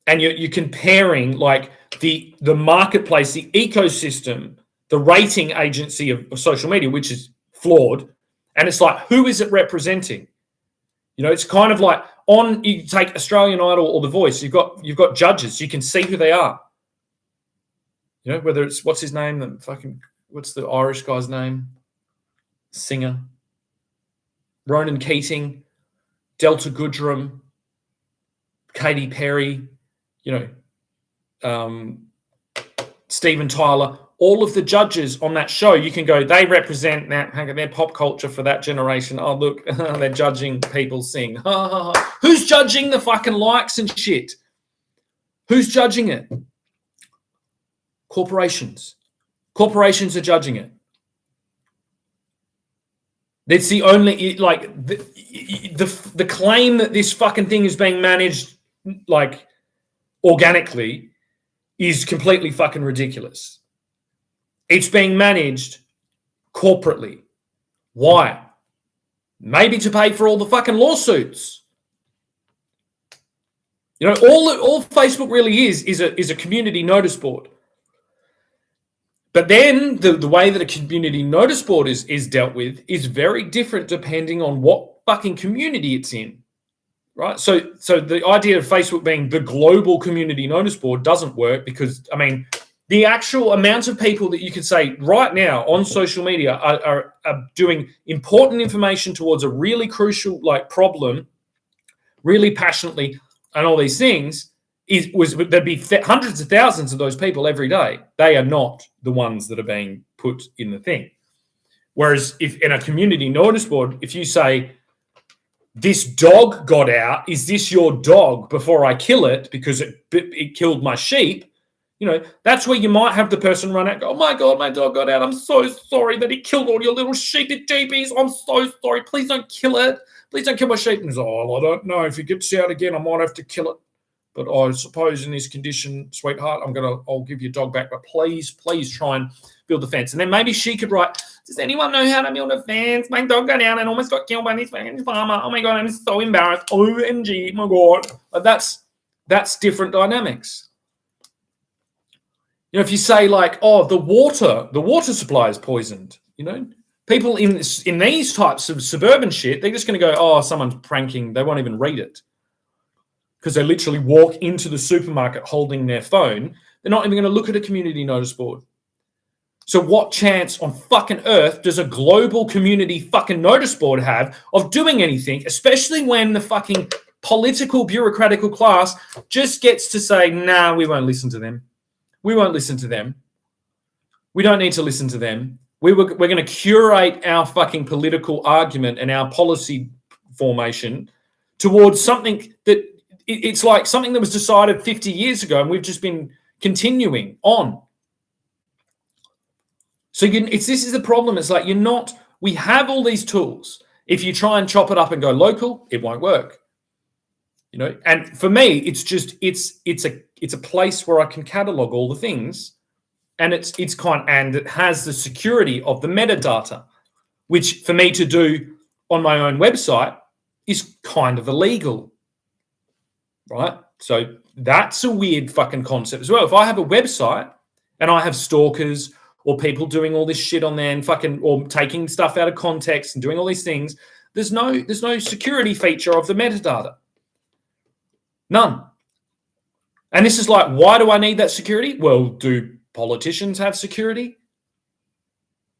And you're comparing like the marketplace, the ecosystem, the rating agency of social media, which is flawed. And it's like, who is it representing? It's kind of like you take Australian Idol or The Voice, you've got judges, you can see who they are. Whether it's, what's his name? What's the Irish guy's name? Singer. Ronan Keating, Delta Goodrem, Katy Perry, Steven Tyler, all of the judges on that show, you can go, they represent their pop culture for that generation. Oh, look, they're judging people sing. Who's judging the fucking likes and shit? Who's judging it? Corporations. Corporations are judging it. That's the only, like, the claim that this fucking thing is being managed, like, organically is completely fucking ridiculous. It's being managed corporately. Why? Maybe to pay for all the fucking lawsuits. All Facebook really is a community notice board. But then the way that a community notice board is dealt with is very different depending on what fucking community it's in, right? So the idea of Facebook being the global community notice board doesn't work because, the actual amount of people that you could say right now on social media are doing important information towards a really crucial problem, really passionately, and all these things, there'd be hundreds of thousands of those people every day. They are not the ones that are being put in the thing. Whereas if in a community notice board, if you say, this dog got out, is this your dog before I kill it because it killed my sheep? That's where you might have the person run out and go, oh my God, my dog got out. I'm so sorry that he killed all your little sheep at GPs. I'm so sorry. Please don't kill it. Please don't kill my sheep. And he's like, oh, I don't know. If he gets out again, I might have to kill it. But I suppose in this condition, sweetheart, I'll give your dog back. But please try and build the fence. And then maybe she could write, does anyone know how to build a fence? My dog got out and almost got killed by this farmer. Oh my God, I'm so embarrassed. OMG, my God. But that's different dynamics. If you say like, oh, the water supply is poisoned, people in these types of suburban shit, they're just going to go, oh, someone's pranking. They won't even read it. Because they literally walk into the supermarket holding their phone. They're not even going to look at a community notice board. So what chance on fucking earth does a global community fucking notice board have of doing anything, especially when the fucking political bureaucratical class just gets to say, nah, we won't listen to them. We won't listen to them. We don't need to listen to them. We're going to curate our fucking political argument and our policy formation towards something that it's like something that was decided 50 years ago and we've just been continuing on. So this is the problem. It's like we have all these tools. If you try and chop it up and go local, it won't work. And for me, it's just it's a place where I can catalog all the things, and and it has the security of the metadata, which for me to do on my own website is kind of illegal, right? So that's a weird fucking concept as well. If I have a website and I have stalkers or people doing all this shit on there and or taking stuff out of context and doing all these things, there's no security feature of the metadata. None. And this is like, why do I need that security? Well, do politicians have security?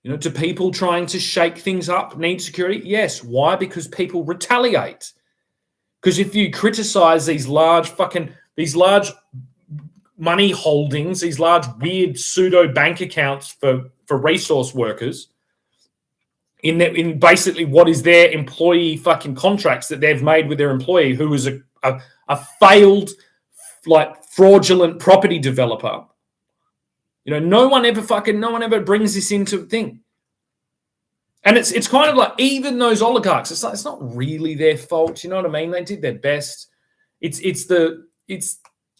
Do people trying to shake things up need security? Yes. Why? Because people retaliate. Because if you criticize these large money holdings, these large weird pseudo bank accounts for resource workers in basically what is their employee fucking contracts that they've made with their employee, who is a failed fraudulent property developer. No one ever brings this into thing. And it's kind of like, even those oligarchs, it's not really their fault. You know what I mean? They did their best. It's the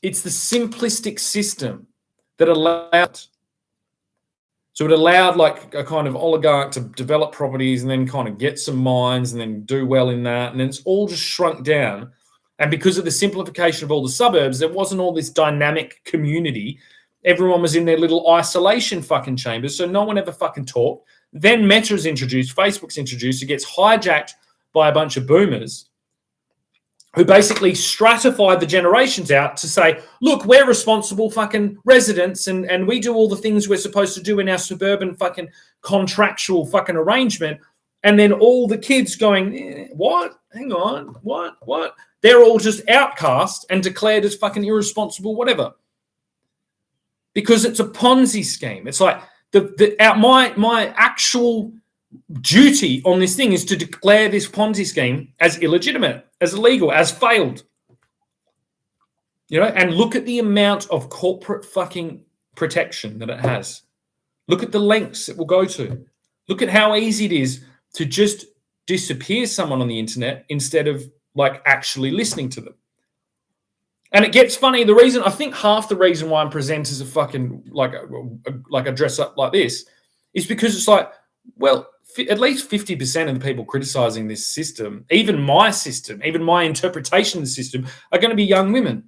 simplistic system that allowed. So it allowed like a kind of oligarch to develop properties and then kind of get some mines and then do well in that. And then it's all just shrunk down. And because of the simplification of all the suburbs, there wasn't all this dynamic community. Everyone was in their little isolation fucking chambers. So no one ever fucking talked. Then Meta's introduced, Facebook's introduced. It gets hijacked by a bunch of boomers who basically stratified the generations out to say, look, we're responsible fucking residents and we do all the things we're supposed to do in our suburban fucking contractual fucking arrangement. And then all the kids going, what? Hang on, what? They're all just outcast and declared as fucking irresponsible, whatever. Because it's a Ponzi scheme. It's like my actual duty on this thing is to declare this Ponzi scheme as illegitimate, as illegal, as failed. And look at the amount of corporate fucking protection that it has. Look at the lengths it will go to. Look at how easy it is to just disappear someone on the internet instead of like actually listening to them. And it gets funny. I think half the reason why I'm present as a fucking like a dress up like this is because it's like, well, at least 50% of the people criticizing this system, even my interpretation of the system, are going to be young women.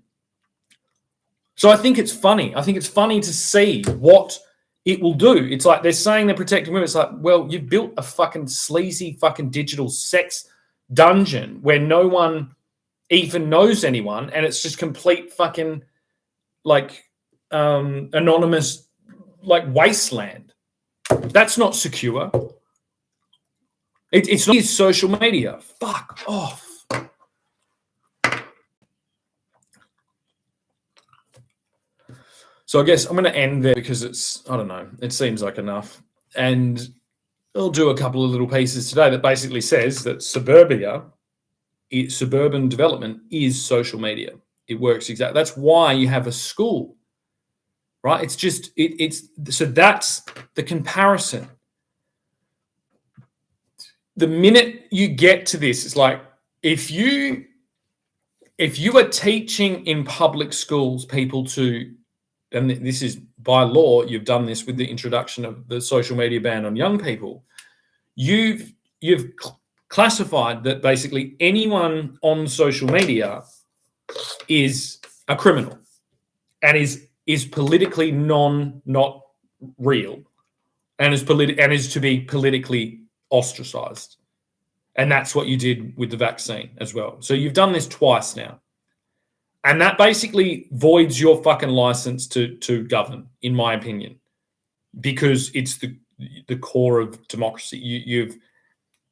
So I think it's funny. I think it's funny to see what it will do. It's like they're saying they're protecting women. It's like, well, you've built a fucking sleazy fucking digital sex dungeon where no one even knows anyone, and it's just complete fucking like anonymous like wasteland. That's not secure. It's not social media. Fuck off. So I guess I'm going to end there because I don't know, it seems like enough. And I'll do a couple of little pieces today that basically says that suburban development is social media. It works exactly. That's why you have a school, right? It's just, so that's the comparison. The minute you get to this, it's like, if you are teaching in public schools people to, and this is by law, you've done this with the introduction of the social media ban on young people, you've classified that basically anyone on social media is a criminal and is politically not real and is to be politically ostracized. And that's what you did with the vaccine as well. So you've done this twice now. And that basically voids your fucking license to govern, in my opinion. because it's the core of democracy.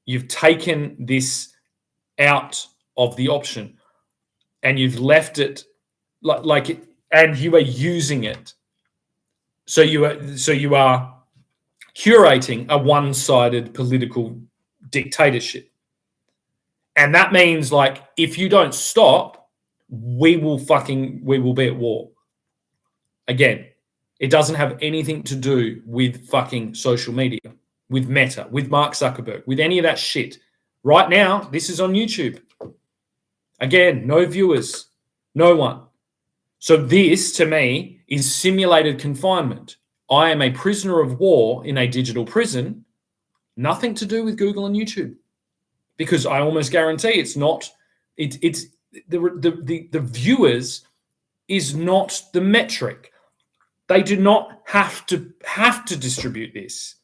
You've taken this out of the option, and you've left it like it, and you are using it. So you are curating a one-sided political dictatorship. And that means, like, if you don't stop, we will be at war. Again, it doesn't have anything to do with fucking social media, with Meta, with Mark Zuckerberg, with any of that shit. Right now, this is on YouTube. Again, no viewers, no one. So this, to me, is simulated confinement. I am a prisoner of war in a digital prison, nothing to do with Google and YouTube. Because I almost guarantee it's not, it's the viewers is not the metric. They do not have to distribute this.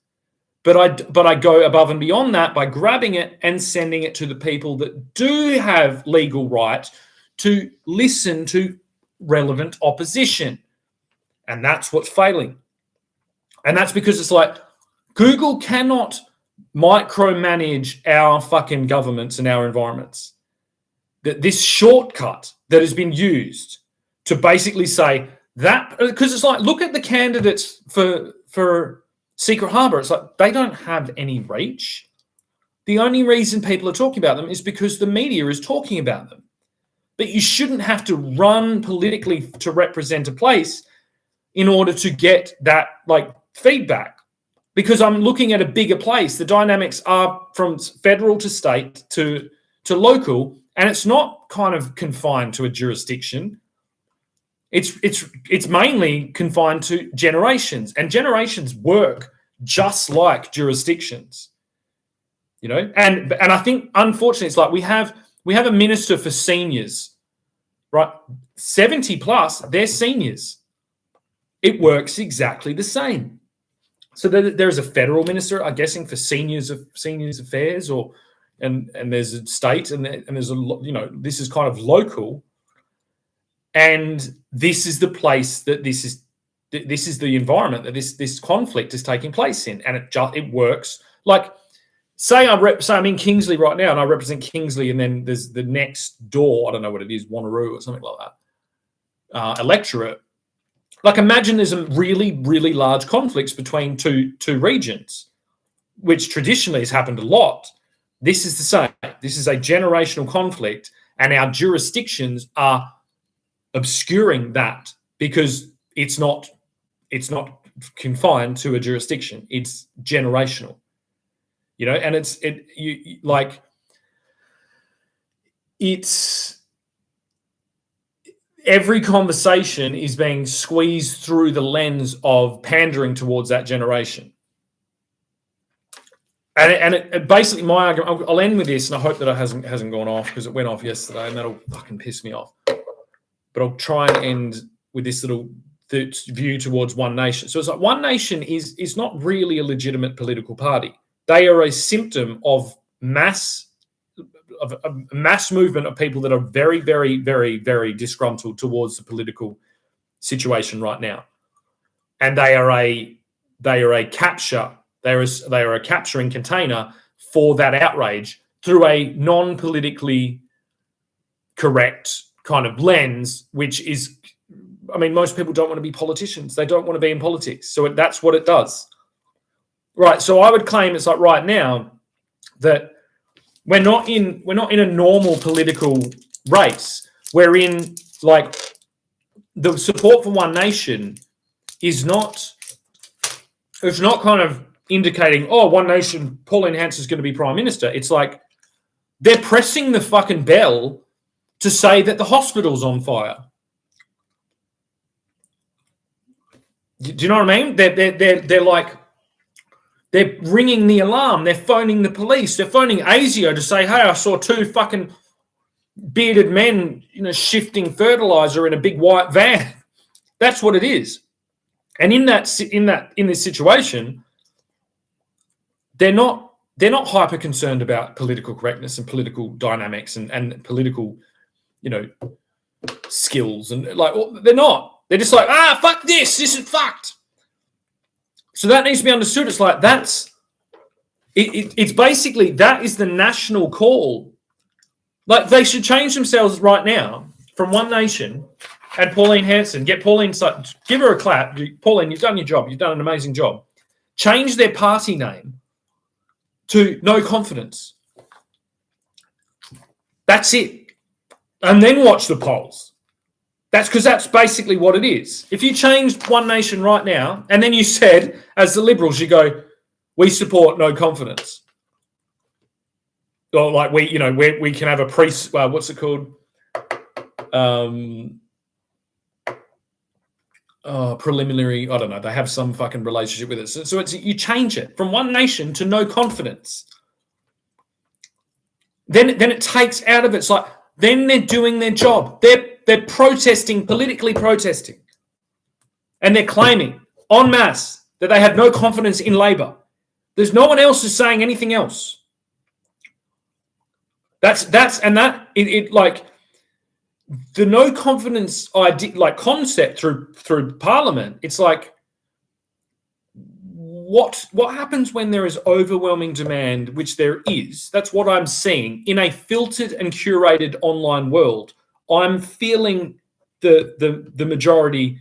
But I go above and beyond that by grabbing it and sending it to the people that do have legal right to listen to relevant opposition. And that's what's failing. And that's because it's like Google cannot micromanage our fucking governments and our environments. That this shortcut that has been used to basically say that, because it's like, look at the candidates for Secret Harbor. It's like they don't have any reach. The only reason people are talking about them is because the media is talking about them. But you shouldn't have to run politically to represent a place in order to get that like feedback. Because I'm looking at a bigger place. The dynamics are from federal to state to local, and it's not kind of confined to a jurisdiction. It's mainly confined to generations, and generations work just like jurisdictions. You know, and I think unfortunately it's like we have a minister for seniors, right? 70 plus, they're seniors. It works exactly the same. So there's a federal minister, I'm guessing, for seniors affairs, and there's a state, and there's a, you know, this is kind of local, and this is the place that this is the environment that this conflict is taking place in, and it works. Like, say I'm in Kingsley right now, and I represent Kingsley, and then there's the next door, I don't know what it is, Wanneroo or something like that, electorate. Like, imagine there's a really, really large conflicts between two regions, which traditionally has happened a lot. This is the same. This is a generational conflict, and our jurisdictions are obscuring that because it's not confined to a jurisdiction. It's generational, you know, and it's every conversation is being squeezed through the lens of pandering towards that generation. And it basically, my argument, I'll end with this, and I hope that it hasn't gone off, because it went off yesterday, and that'll fucking piss me off. But I'll try and end with this little view towards One Nation. So it's like One Nation is not really a legitimate political party. They are a symptom of a mass movement of people that are very, very, very, very disgruntled towards the political situation right now, and they are a capture. They are a capturing container for that outrage through a non-politically correct kind of lens, which is, I mean, most people don't want to be politicians. They don't want to be in politics, so that's what it does, right? So I would claim it's like right now that we're not in a normal political race. We're in, like, the support for One Nation is not, it's not kind of indicating, oh, One Nation, Pauline Hanson's going to be Prime Minister. It's like they're pressing the fucking bell to say that the hospital's on fire. Do you know what I mean? They're like, they're ringing the alarm. They're phoning the police. They're phoning ASIO to say, hey, I saw two fucking bearded men, you know, shifting fertilizer in a big white van. That's what it is. And in this situation, they're not hyper concerned about political correctness and political dynamics and political, you know, skills, and like, they're not. They're just like, fuck this. This is fucked. So that needs to be understood. It's like it's basically that is the national call. Like they should change themselves right now from One Nation and Pauline Hanson. Get Pauline, give her a clap. Pauline, you've done your job. You've done an amazing job. Change their party name to No Confidence. That's it. And then watch the polls. That's because that's basically what it is. If you changed One Nation right now, and then you said, as the Liberals, you go, we support No Confidence. Or like we can have a what's it called? Preliminary, I don't know. They have some fucking relationship with it. So it's you change it from One Nation to No Confidence. Then it takes out of it. It's like then they're doing their job. They're protesting, politically protesting. And they're claiming en masse that they have no confidence in Labor. There's no one else who's saying anything else. Like the no confidence idea, like concept through Parliament. It's like what happens when there is overwhelming demand, which there is. That's what I'm seeing in a filtered and curated online world. I'm feeling the majority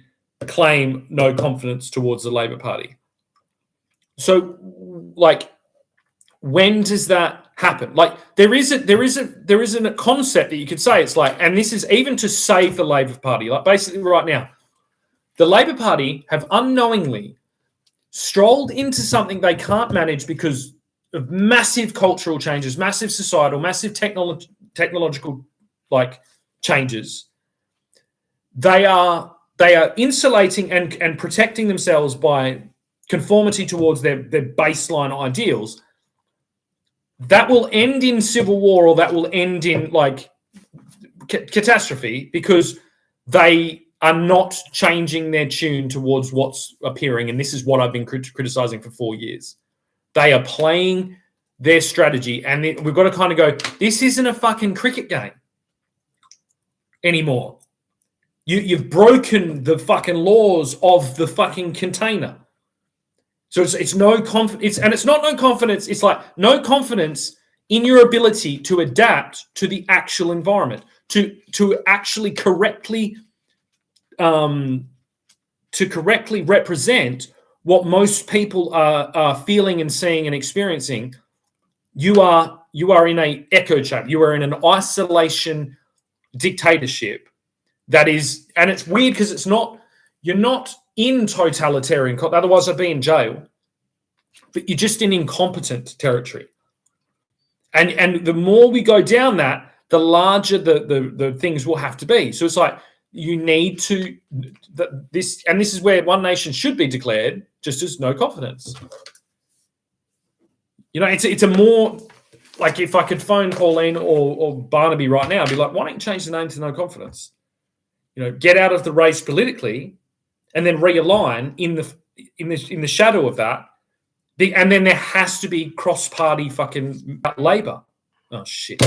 claim no confidence towards the Labor Party. So, like, when does that happen? Like, there isn't a concept that you could say it's like, and this is even to save the Labor Party. Like, basically, right now, the Labor Party have unknowingly strolled into something they can't manage because of massive cultural changes, massive societal, massive technological like changes. They are insulating and protecting themselves by conformity towards their baseline ideals. That will end in civil war, or that will end in like catastrophe, because they are not changing their tune towards what's appearing. And this is what I've been criticizing for 4 years. They are playing their strategy, and we've got to kind of go, this isn't a fucking cricket game anymore. You've broken the fucking laws of the fucking container. So it's no confidence, and it's not no confidence. It's like no confidence in your ability to adapt to the actual environment, to actually correctly represent what most people are feeling and seeing and experiencing. You are in an echo chamber. You are in an isolation dictatorship that is, and it's weird because it's not. You're not in totalitarian, otherwise I'd be in jail. But you're just in incompetent territory. And the more we go down that, the larger the things will have to be. So it's like you need to this is where One Nation should be declared, just as no confidence. You know, it's a more like, if I could phone Pauline or Barnaby right now, I'd be like, why don't you change the name to No Confidence? You know, get out of the race politically, and then realign in the shadow of that. And then there has to be cross-party fucking Labor. Oh, shit.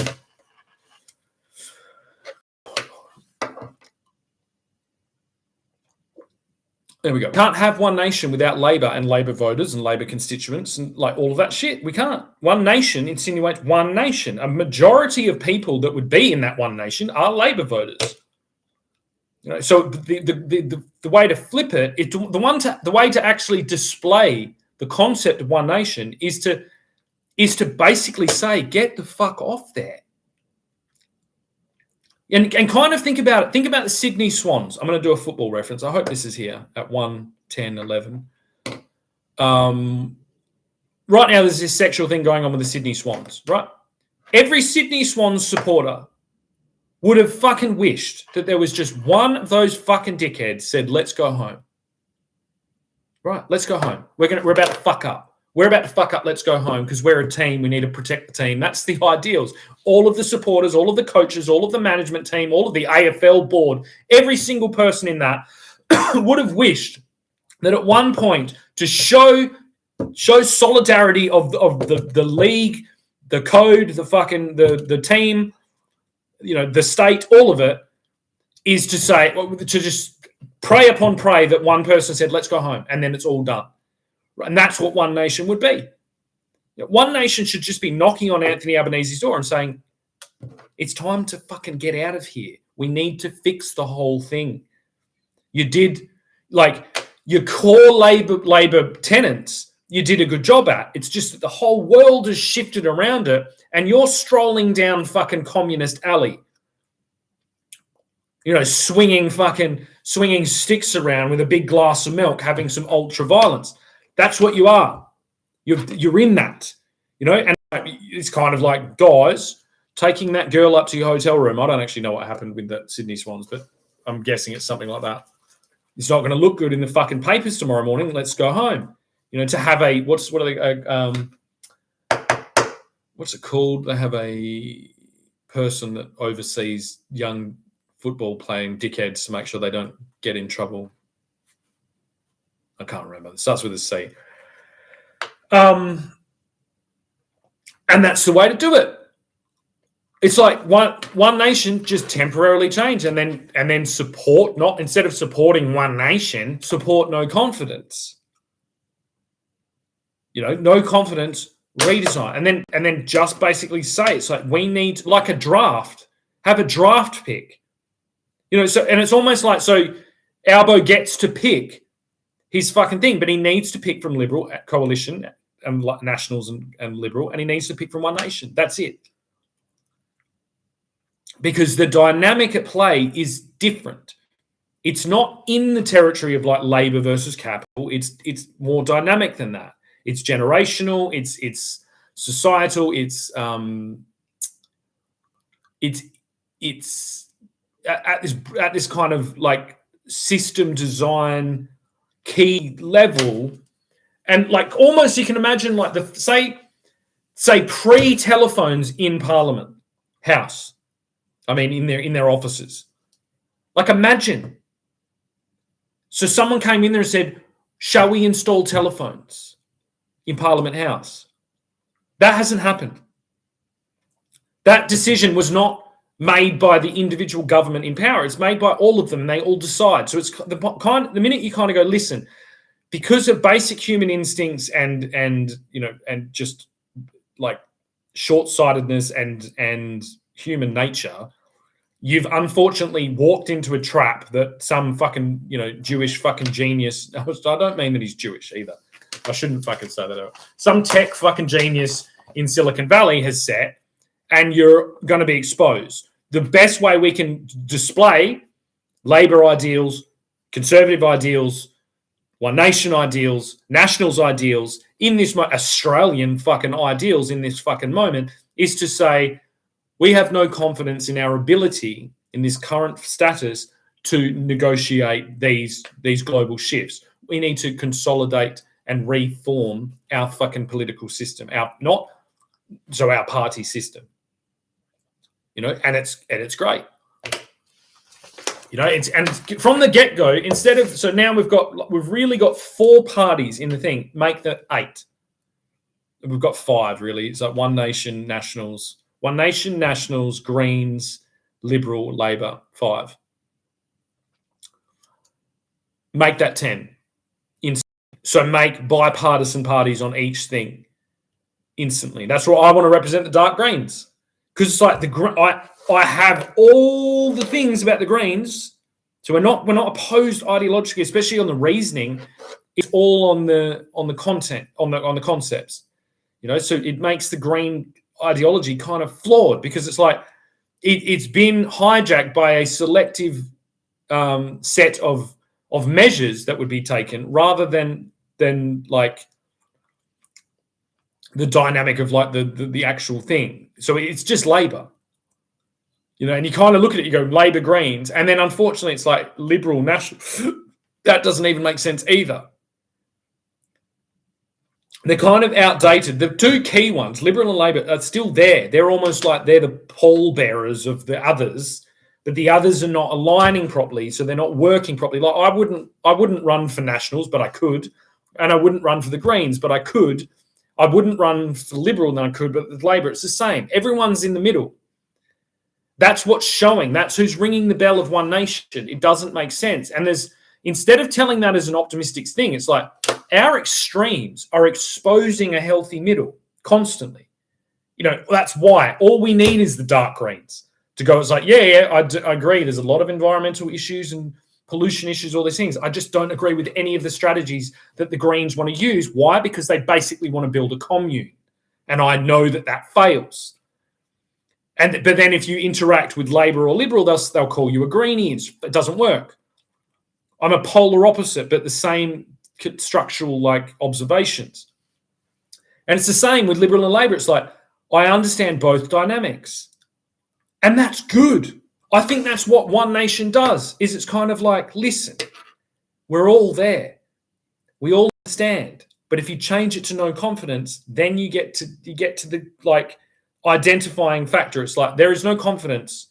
There we go. Can't have One Nation without Labor and Labor voters and Labor constituents and like all of that shit. We can't. One Nation insinuates One Nation. A majority of people that would be in that One Nation are Labor voters. You know, so the way to flip it is the way to actually display the concept of One Nation is to basically say, get the fuck off there. And kind of think about it. Think about the Sydney Swans. I'm going to do a football reference. I hope this is here at 1:10:11. Right now, there's this sexual thing going on with the Sydney Swans, right? Every Sydney Swans supporter would have fucking wished that there was just one of those fucking dickheads said, let's go home. Right, let's go home. We're about to fuck up. We're about to fuck up. Let's go home because we're a team. We need to protect the team. That's the ideals. All of the supporters, all of the coaches, all of the management team, all of the AFL board, every single person in that would have wished that at one point to show solidarity of the league, the code, the team, you know, the state, all of it, is to say, to just prey upon prey that one person said, let's go home, and then it's all done. And that's what One Nation would be. One Nation should just be knocking on Anthony Albanese's door and saying, it's time to fucking get out of here. We need to fix the whole thing. You did, like, your core Labor tenants, you did a good job at. It's just that the whole world has shifted around it, and you're strolling down fucking Communist Alley, swinging sticks around with a big glass of milk, having some ultra violence. That's what you are. You're in that, and it's kind of like, guys, taking that girl up to your hotel room. I don't actually know what happened with the Sydney Swans, but I'm guessing it's something like that. It's not going to look good in the fucking papers tomorrow morning. Let's go home. To have a what's it called? They have a person that oversees young football playing dickheads to make sure they don't get in trouble. I can't remember. It starts with a C. And that's the way to do it. It's like one nation just temporarily change and then support, not instead of supporting One Nation, support no confidence. No confidence, redesign. And then just basically say it's like we need, like a draft, have a draft pick. So and it's almost like, so Albo gets to pick his fucking thing, but he needs to pick from Liberal coalition and Nationals and Liberal, and he needs to pick from One Nation. That's it. Because the dynamic at play is different. It's not in the territory of like Labor versus Capital. It's more dynamic than that. It's generational. It's societal. It's at this kind of like system design key level, and like almost you can imagine like the say pre-telephones in Parliament House. I mean, in their offices. Like, imagine. So someone came in there and said, shall we install telephones in Parliament House? That hasn't happened. That decision was not made by the individual government in power. It's made by all of them, and they all decide. So it's the minute you kind of go, listen, because of basic human instincts and just like short-sightedness and human nature, you've unfortunately walked into a trap that some fucking, Jewish fucking genius, I don't mean that he's Jewish either. I shouldn't fucking say that out. Some tech fucking genius in Silicon Valley has set, and you're going to be exposed. The best way we can display Labor ideals, conservative ideals, One Nation ideals, Nationals ideals, in this Australian fucking ideals in this fucking moment is to say, we have no confidence in our ability in this current status to negotiate these global shifts. We need to consolidate and reform our fucking political system, our party system. And it's great. It's from the get-go, instead of, so now we've really got 4 parties in the thing, make the 8. We've got 5 really. It's like One Nation, Nationals, Greens, Liberal, Labor, 5. Make that 10. So make bipartisan parties on each thing instantly. That's what I want to represent the dark Greens. Because it's like I have all the things about the Greens. So we're not opposed ideologically, especially on the reasoning. It's all on the content, on the concepts. So it makes the Green ideology kind of flawed, because it's like it's been hijacked by a selective set of measures that would be taken, rather than like the dynamic of like the actual thing. So it's just Labor, and you kind of look at it, you go Labor, Greens, and then unfortunately it's like Liberal, National. That doesn't even make sense either. They're kind of outdated. The 2 key ones, Liberal and Labor, are still there. They're almost like they're the pallbearers of the others, but the others are not aligning properly, so they're not working properly. Like I wouldn't run for Nationals, but I could, and I wouldn't run for the Greens, but I could. I wouldn't run for Liberal, and I could, but with Labor, it's the same. Everyone's in the middle. That's what's showing. That's who's ringing the bell of One Nation. It doesn't make sense. And instead of telling that as an optimistic thing, it's like, our extremes are exposing a healthy middle constantly. That's why all we need is the dark greens to go. It's like, I agree. There's a lot of environmental issues and pollution issues, all these things. I just don't agree with any of the strategies that the Greens want to use. Why? Because they basically want to build a commune. And I know that fails. But then if you interact with Labor or Liberal, they'll call you a greenie. It doesn't work. I'm a polar opposite, but the same structural observations. And it's the same with Liberal and Labor. It's like, I understand both dynamics. And that's good. I think that's what One Nation does, is it's kind of like, listen, we're all there. We all understand. But if you change it to no confidence, then you get to the identifying factor. It's like, there is no confidence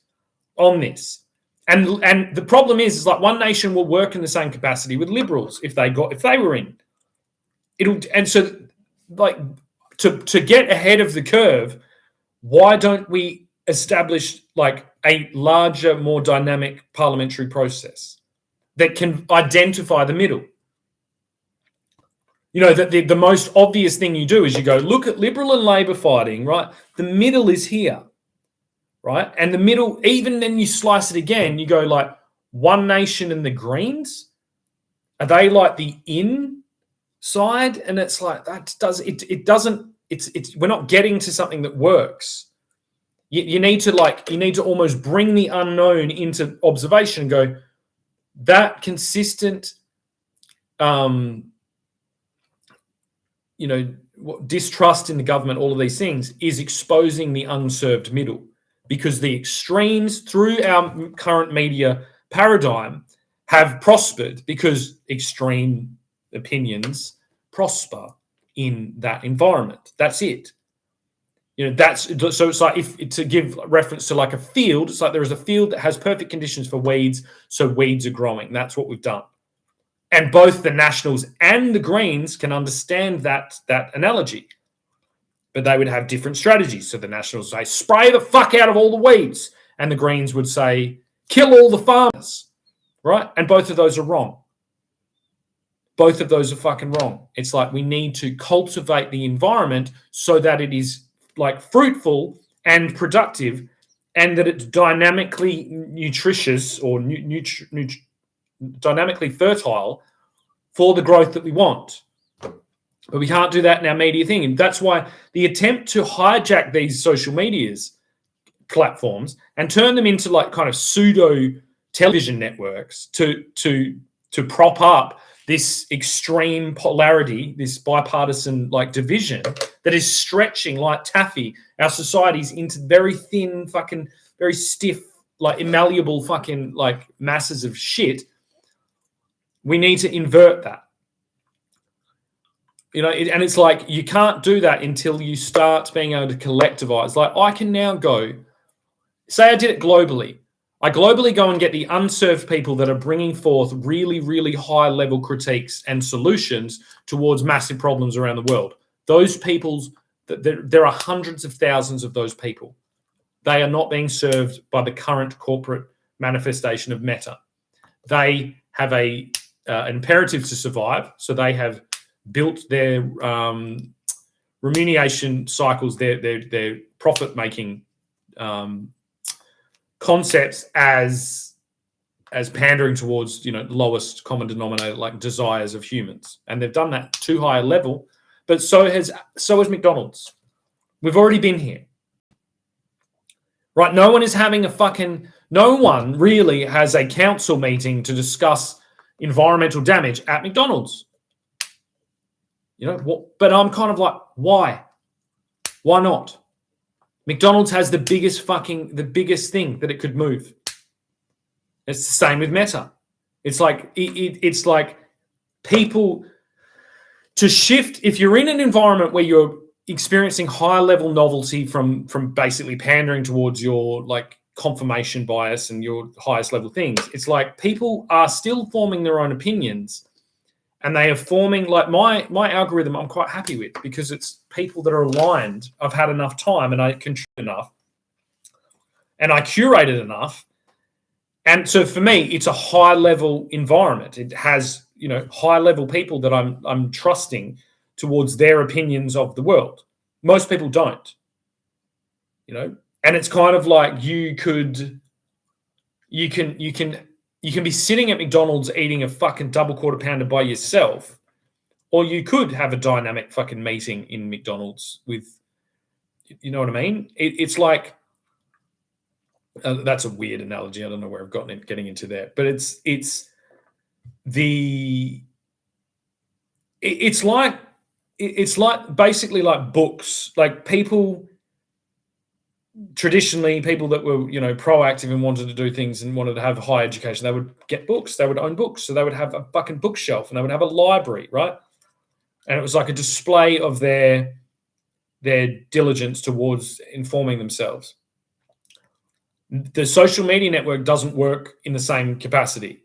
on this. And the problem is like One Nation will work in the same capacity with Liberals if they were in. To get ahead of the curve, why don't we establish a larger, more dynamic parliamentary process that can identify the middle? That the most obvious thing you do is you go, look at Liberal and Labor fighting, right? The middle is here, right? And the middle, even then you slice it again, you go One Nation and the Greens, are they the in side? And it's like, we're not getting to something that works. You need to almost bring the unknown into observation and go, that consistent, distrust in the government, all of these things is exposing the unserved middle, because the extremes through our current media paradigm have prospered because extreme opinions prosper in that environment. That's it. So it's like, if to give reference to a field, it's like there is a field that has perfect conditions for weeds, so weeds are growing. That's what we've done. And both the Nationals and the Greens can understand that analogy, but they would have different strategies. So the Nationals say, spray the fuck out of all the weeds, and the Greens would say, kill all the farmers, right? And both of those are wrong. Both of those are fucking wrong. It's like, we need to cultivate the environment so that it is fruitful and productive, and that it's dynamically nutritious or dynamically fertile for the growth that we want. But we can't do that in our media thing. And that's why the attempt to hijack these social medias platforms and turn them into kind of pseudo television networks to prop up this extreme polarity, this bipartisan division that is stretching like taffy our societies into very thin, fucking very stiff, malleable fucking masses of shit. We need to invert that. And it's like, you can't do that until you start being able to collectivize. I can now go, say I did it globally. I globally go and get the unserved people that are bringing forth really, really high level critiques and solutions towards massive problems around the world. Those people's, there are hundreds of thousands of those people. They are not being served by the current corporate manifestation of Meta. They have an imperative to survive, so they have built their remuneration cycles, their profit-making concepts as pandering towards lowest common denominator, desires of humans, and they've done that too high a level. But so has McDonald's. We've already been here, right? No one really has a council meeting to discuss environmental damage at McDonald's. But I'm kind of like, why? Why not? McDonald's has the biggest thing that it could move. It's the same with Meta. It's like people to shift. If you're in an environment where you're experiencing high level novelty from basically pandering towards your confirmation bias and your highest level things, it's like people are still forming their own opinions, and they are forming my algorithm I'm quite happy with, because it's people that are aligned. I've had enough time, and I contribute enough, and I curated enough. And so for me, it's a high level environment. It has high level people that I'm trusting towards their opinions of the world. Most people don't, and it's kind of like you can be sitting at McDonald's eating a fucking double quarter pounder by yourself, or you could have a dynamic fucking meeting in McDonald's with, you know what I mean? It's like, that's a weird analogy. I don't know where I've getting into there, but it's like basically like books. Like traditionally, people that were proactive and wanted to do things and wanted to have high education, they would get books. They would own books, so they would have a fucking bookshelf and they would have a library, right? And it was like a display of their diligence towards informing themselves. The social media network doesn't work in the same capacity,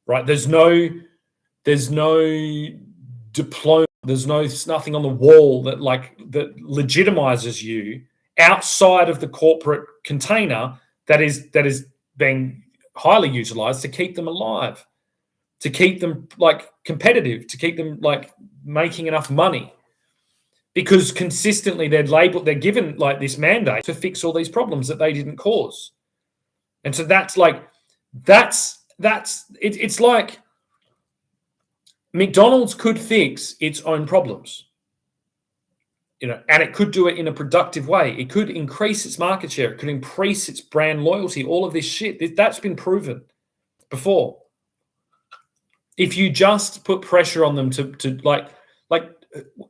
right? There's no diploma. There's nothing on the wall that legitimizes you outside of the corporate container that is being highly utilized to keep them alive, to keep them competitive, to keep them making enough money. Because consistently they're given this mandate to fix all these problems that they didn't cause. And so it's like McDonald's could fix its own problems, and it could do it in a productive way. It could increase its market share. It could increase its brand loyalty, all of this shit. That's been proven before. If you just put pressure on them to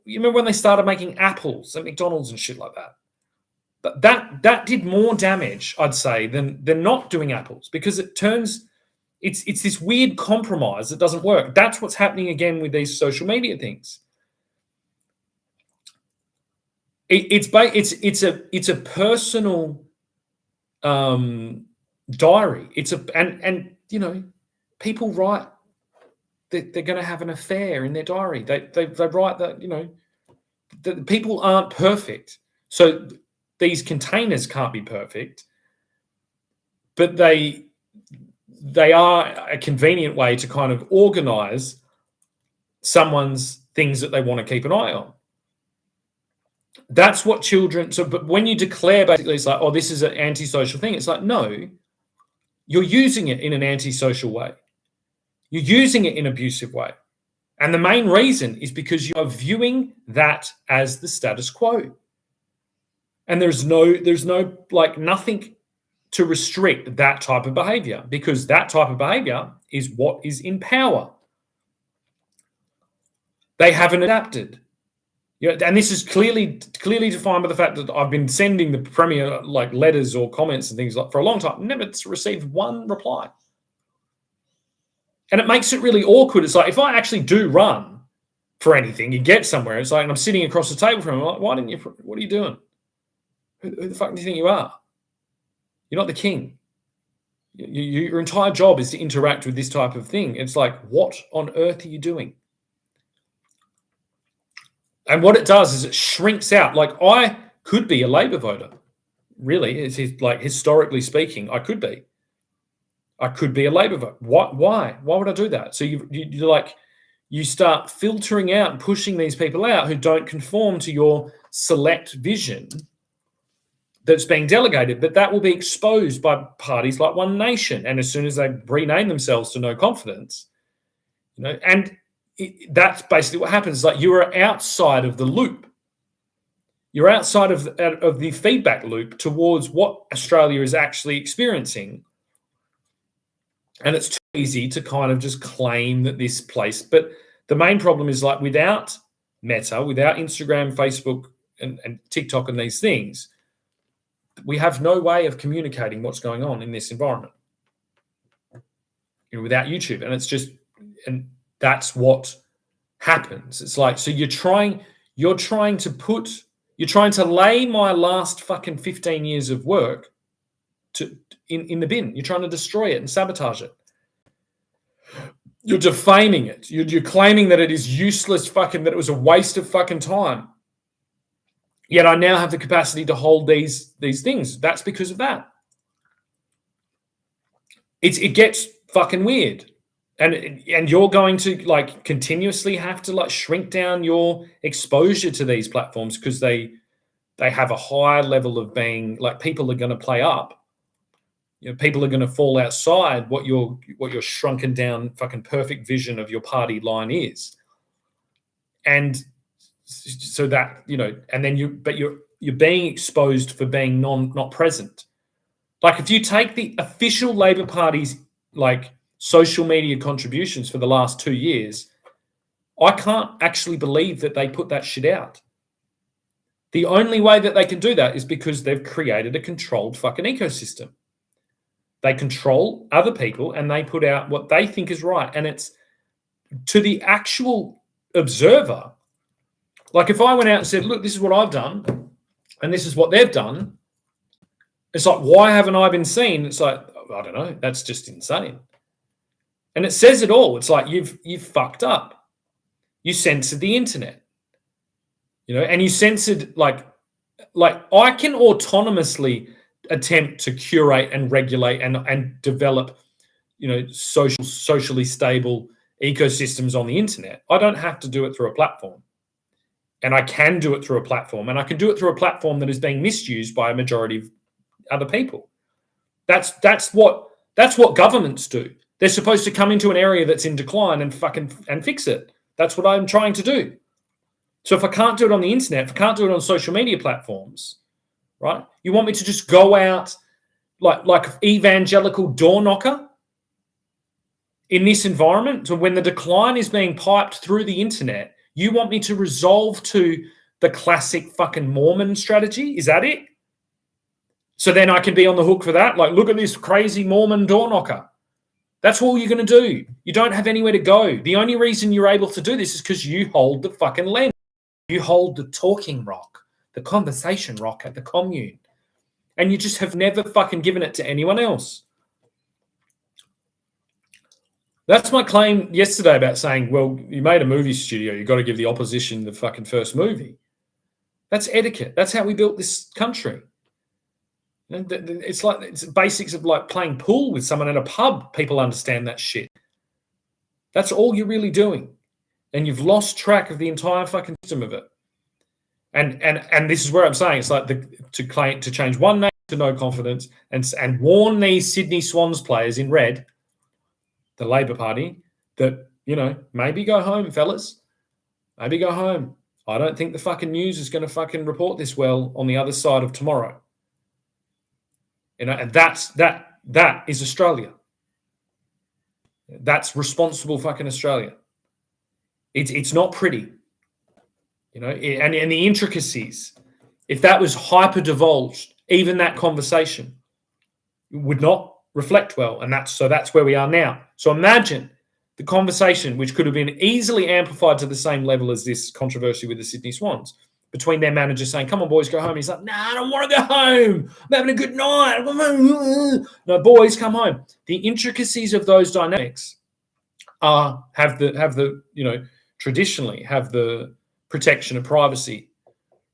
you remember when they started making apples at McDonald's and shit like that? But that did more damage, I'd say, than not doing apples, because it's this weird compromise that doesn't work. That's what's happening again with these social media things. It's a personal diary. And people write that they're going to have an affair in their diary. They write that that people aren't perfect, so these containers can't be perfect, but they are a convenient way to kind of organize someone's things that they want to keep an eye on. That's what children. So, but when you declare basically, it's like, oh, this is an antisocial thing. It's like, no, you're using it in an antisocial way. You're using it in an abusive way. And the main reason is because you are viewing that as the status quo. And there's nothing to restrict that type of behavior, because that type of behavior is what is in power. They haven't adapted. And this is clearly defined by the fact that I've been sending the Premier letters or comments and things for a long time, never received one reply. And it makes it really awkward. It's like, if I actually do run for anything, you get somewhere. It's like, and I'm sitting across the table from him. I'm like, why didn't you? What are you doing? Who the fuck do you think you are? You're not the king. Your entire job is to interact with this type of thing. It's like, what on earth are you doing? And what it does is it shrinks out. I could be a Labor voter. Really, it's historically speaking, I could be. I could be a Labor voter. Why? Why would I do that? So you start filtering out and pushing these people out who don't conform to your select vision that's being delegated, but that will be exposed by parties like One Nation. And as soon as they rename themselves to No Confidence, that's basically what happens. You are outside of the loop. You're outside of the feedback loop towards what Australia is actually experiencing. And it's too easy to kind of just claim that this place. But the main problem is without Meta, without Instagram, Facebook, and TikTok and these things, we have no way of communicating what's going on in this environment. Without YouTube. And that's what happens. It's so you're trying to lay my last fucking 15 years of work in the bin. You're trying to destroy it and sabotage it. You're defaming it. You're claiming that it is useless that it was a waste of fucking time. Yet I now have the capacity to hold these things. That's because of that. It gets fucking weird. and you're going to like continuously have to like shrink down your exposure to these platforms because they have a high level of being like, people are going to play up. You know, people are going to fall outside what your shrunken down fucking perfect vision of your party line is. And so that, you know, and then you're being exposed for being not present. Like if you take the official Labor Party's like social media contributions for the last 2 years, I can't actually believe that they put that shit out. The only way that they can do that is because they've created a controlled fucking ecosystem. They control other people and they put out what they think is right. And it's to the actual observer. Like if I went out and said, look, this is what I've done and this is what they've done, it's like, why haven't I been seen? It's like, I don't know. That's just insane. And it says it all. It's like, you've fucked up. You censored the internet, you know, and you censored like I can autonomously attempt to curate and regulate and develop, you know, socially stable ecosystems on the internet. I don't have to do it through a platform. And I can do it through a platform, and I can do it through a platform that is being misused by a majority of other people. That's what governments do. They're supposed to come into an area that's in decline and fix it. That's what I'm trying to do. So if I can't do it on the internet, if I can't do it on social media platforms, right? You want me to just go out like evangelical door knocker in this environment? So when the decline is being piped through the internet, you want me to resolve to the classic fucking Mormon strategy? Is that it? So then I can be on the hook for that? Like, look at this crazy Mormon door knocker. That's all you're going to do. You don't have anywhere to go. The only reason you're able to do this is because you hold the fucking lens. You hold the talking rock, the conversation rock at the commune. And you just have never fucking given it to anyone else. That's my claim yesterday about saying, well, you made a movie studio. You've got to give the opposition the fucking first movie. That's etiquette. That's how we built this country. It's like it's basics of like playing pool with someone at a pub. People understand that shit. That's all you're really doing. And you've lost track of the entire fucking system of it. And this is where I'm saying it's like to change one name to no confidence and warn these Sydney Swans players in red, the Labor Party, that, you know, maybe go home, fellas. Maybe go home. I don't think the fucking news is going to fucking report this well on the other side of tomorrow. You know, and that is Australia. That's responsible fucking Australia. It's not pretty, you know, and the intricacies. If that was hyper divulged, even that conversation would not reflect well, and that's where we are now. So imagine the conversation, which could have been easily amplified to the same level as this controversy with the Sydney Swans, between their manager saying, "Come on, boys, go home." He's like, "Nah, I don't want to go home. I'm having a good night. No, boys, come home." The intricacies of those dynamics have the you know, traditionally have the protection of privacy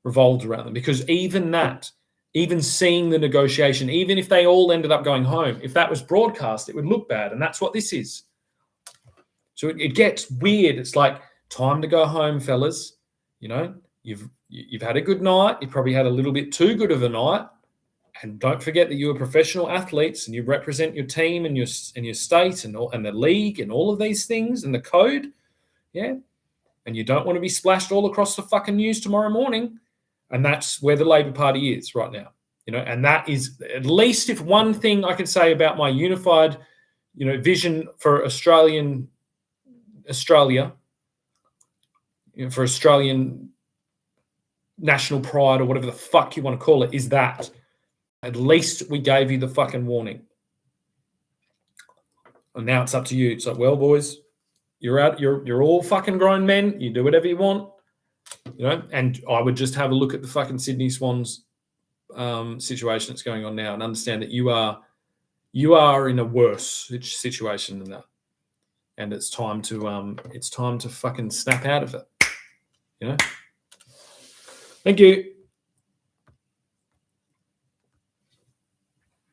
revolved around them, because even seeing the negotiation, even if they all ended up going home, if that was broadcast, it would look bad, and that's what this is. So it gets weird. It's like, time to go home, fellas. You know, you've had a good night. You probably had a little bit too good of a night, and don't forget that you are professional athletes and you represent your team and your state and the league and all of these things and the code, yeah. And you don't want to be splashed all across the fucking news tomorrow morning. And that's where the Labor Party is right now, you know. And that is, at least if one thing I can say about my unified, you know, vision for Australia, you know, for Australian national pride or whatever the fuck you want to call it, is that at least we gave you the fucking warning. And now it's up to you. It's like, well, boys, you're out. You're all fucking grown men. You do whatever you want, you know. And I would just have a look at the fucking Sydney Swans situation that's going on now, and understand that you are in a worse situation than that, and it's time to fucking snap out of it, you know. Thank you.